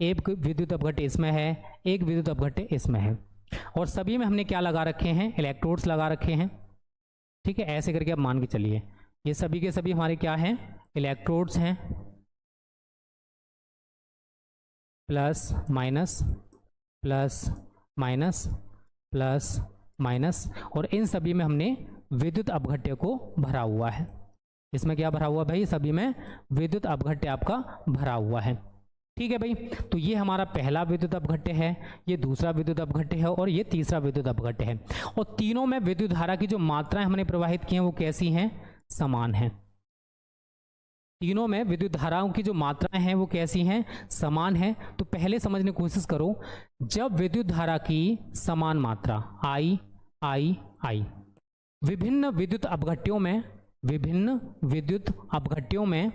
एक विद्युत अपघट्य इसमें है, एक विद्युत अपघट्य इसमें है, और सभी में हमने क्या लगा रखे हैं, इलेक्ट्रोड्स लगा रखे हैं। ठीक है, ऐसे करके अब मान के चलिए ये सभी के सभी हमारे क्या हैं, इलेक्ट्रोड्स हैं, plus minus plus minus plus minus, और इन सभी में हमने विद्युत अपघट्य को भरा हुआ है। इसमें क्या भरा हुआ भाई, सभी में विद्युत अपघट्य आपका भरा हुआ है। ठीक है भाई, तो ये हमारा पहला विद्युत अपघट्य है, ये दूसरा विद्युत अपघट्य है, और ये तीसरा विद्युत अपघट्य है। और तीनों में विद्युत धारा की जो मात्राएं हमने प्रवाहित की हैं वो कैसी हैं, समान हैं। तीनों में विद्युत धाराओं की जो मात्राएं हैं वो कैसी हैं, समान हैं। तो पहले समझने की कोशिश करो, जब विद्युत धारा की समान मात्रा आई आई आई विभिन्न विद्युत अपघट्यों में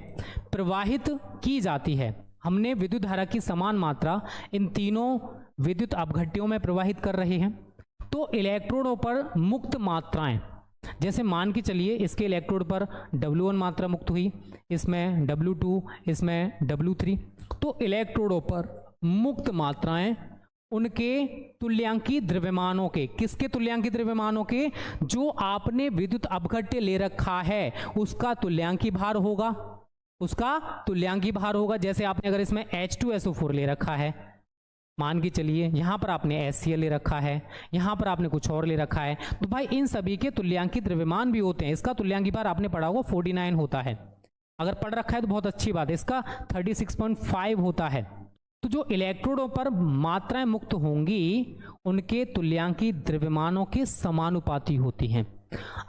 प्रवाहित की जाती है, हमने विद्युत धारा की समान मात्रा इन तीनों विद्युत अपघट्यों में प्रवाहित कर रहे हैं, तो इलेक्ट्रोडों पर मुक्त मात्राएं, जैसे मान के चलिए इसके इलेक्ट्रोड पर W1 मात्रा मुक्त हुई, इसमें W2, इसमें W3, तो इलेक्ट्रोडों पर मुक्त मात्राएं उनके तुल्यांकी द्रव्यमानों के, किसके तुल्यांकी द्रव्यमानों के, जो आपने विद्युत अपघट्य ले रखा है उसका तुल्यांकी भार होगा, उसका तुल्यांकी भार होगा। जैसे आपने अगर इसमें H2SO4 ले रखा है, मान के चलिए यहां पर आपने HCl ले रखा है, यहां पर आपने कुछ और ले रखा है, तो भाई इन सभी के तुल्यांकी द्रव्यमान भी होते हैं। इसका तुल्यांकी भार आपने पढ़ा होगा 49 होता है, अगर पढ़ रखा है तो बहुत अच्छी बात है। इसका 36.5 होता है। तो जो इलेक्ट्रोडों पर मात्राएं मुक्त होंगी उनके तुल्यांकी द्रव्यमानों के समानुपाती होती हैं।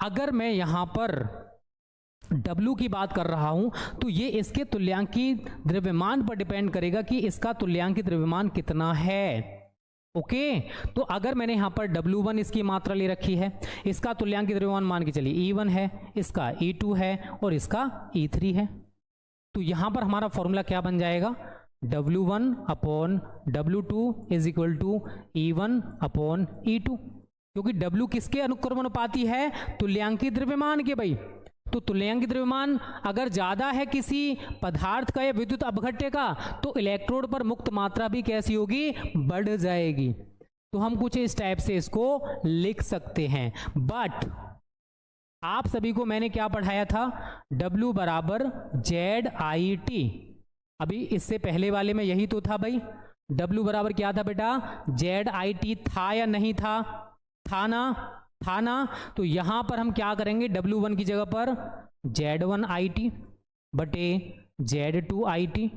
अगर मैं यहां पर W की बात कर रहा हूं तो ये इसके तुल्यांकी द्रव्यमान पर डिपेंड करेगा कि इसका तुल्यांकी द्रव्यमान कितना है। ओके, तो अगर मैंने यहां पर W1 इसकी मात्रा ले रखी है, इसका तुल्यांकी द्रव्यमान मान के चलिए E1 है, इसका E2 है और इसका E3 है, तो यहां पर हमारा फॉर्मूला क्या बन जाएगा, W1 upon W2 is equal to E1 upon E2, क्योंकि W किसके अनुक्रमानुपाती है, तुल्यांकी द्रव्यमान के भाई। तो तुल्यांकी द्रव्यमान अगर ज्यादा है किसी पदार्थ का या विद्युत अपघट्य का तो इलेक्ट्रोड पर मुक्त मात्रा भी कैसी होगी, बढ़ जाएगी। तो हम कुछ इस टाइप से इसको लिख सकते हैं। बट आप सभी को मैंने क्या पढ़ाया था, W बराबर ZIT, अभी इससे पहले वाले में यही तो था भाई, W बराबर क्या था बेटा, ZIT था या नहीं था, था ना। तो यहां पर हम क्या करेंगे, W1 की जगह पर Z1IT बटे Z2IT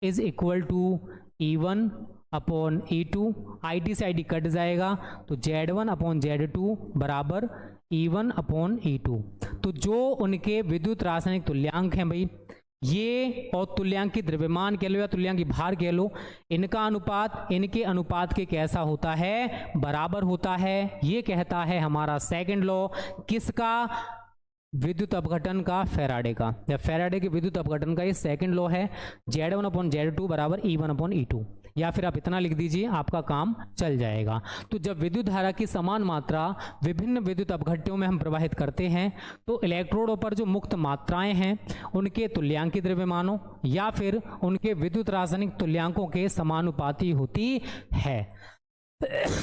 is equal to E1 upon E2, IT से IT कट जाएगा, तो Z1 अपॉन Z2 बराबर E1 अपॉन E2। तो जो उनके विद्युत रासायनिक तुल्यांक हैं भाई ये, और तुल्यांकी द्रव्यमान कह लो या तुल्यांकी भार कह लो, इनका अनुपात इनके अनुपात के कैसा होता है, बराबर होता है। ये कहता है हमारा सेकंड लॉ, किसका, विद्युत अपघटन का, फैराडे का, या फैराडे के विद्युत अपघटन का ये सेकंड लॉ है। Z1 अपॉन Z2 बराबर E1 अपॉन E2, या फिर आप इतना लिख दीजिए, आपका काम चल जाएगा। तो जब विद्युत धारा की समान मात्रा विभिन्न विद्युत अपघट्यों में हम प्रवाहित करते हैं तो इलेक्ट्रोडों पर जो मुक्त मात्राएं हैं उनके तुल्यांकी द्रव्यमानों या फिर उनके विद्युत रासायनिक तुल्यांकों के समानुपाती होती है।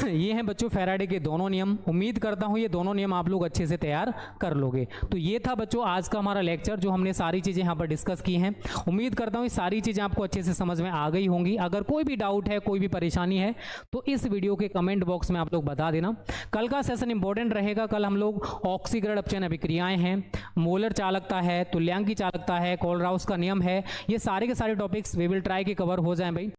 ये हैं बच्चों फैराडे के दोनों नियम। उम्मीद करता हूँ ये दोनों नियम आप लोग अच्छे से तैयार कर लोगे। तो ये था बच्चों आज का हमारा लेक्चर, जो हमने सारी चीज़ें यहाँ पर डिस्कस की हैं। उम्मीद करता हूँ ये सारी चीज़ें आपको अच्छे से समझ में आ गई होंगी। अगर कोई भी डाउट है, कोई भी परेशानी है, तो इस वीडियो के कमेंट बॉक्स में आप लोग बता देना। कल का सेशन इंपॉर्टेंट रहेगा। कल हम लोग ऑक्सीकरण अपचयन अभिक्रियाएं हैं, मोलर चालकता है, तुल्यांकी चालकता है, कोलराउस का नियम है, ये सारे के सारे टॉपिक्स वी विल ट्राई के कवर हो जाएं भाई।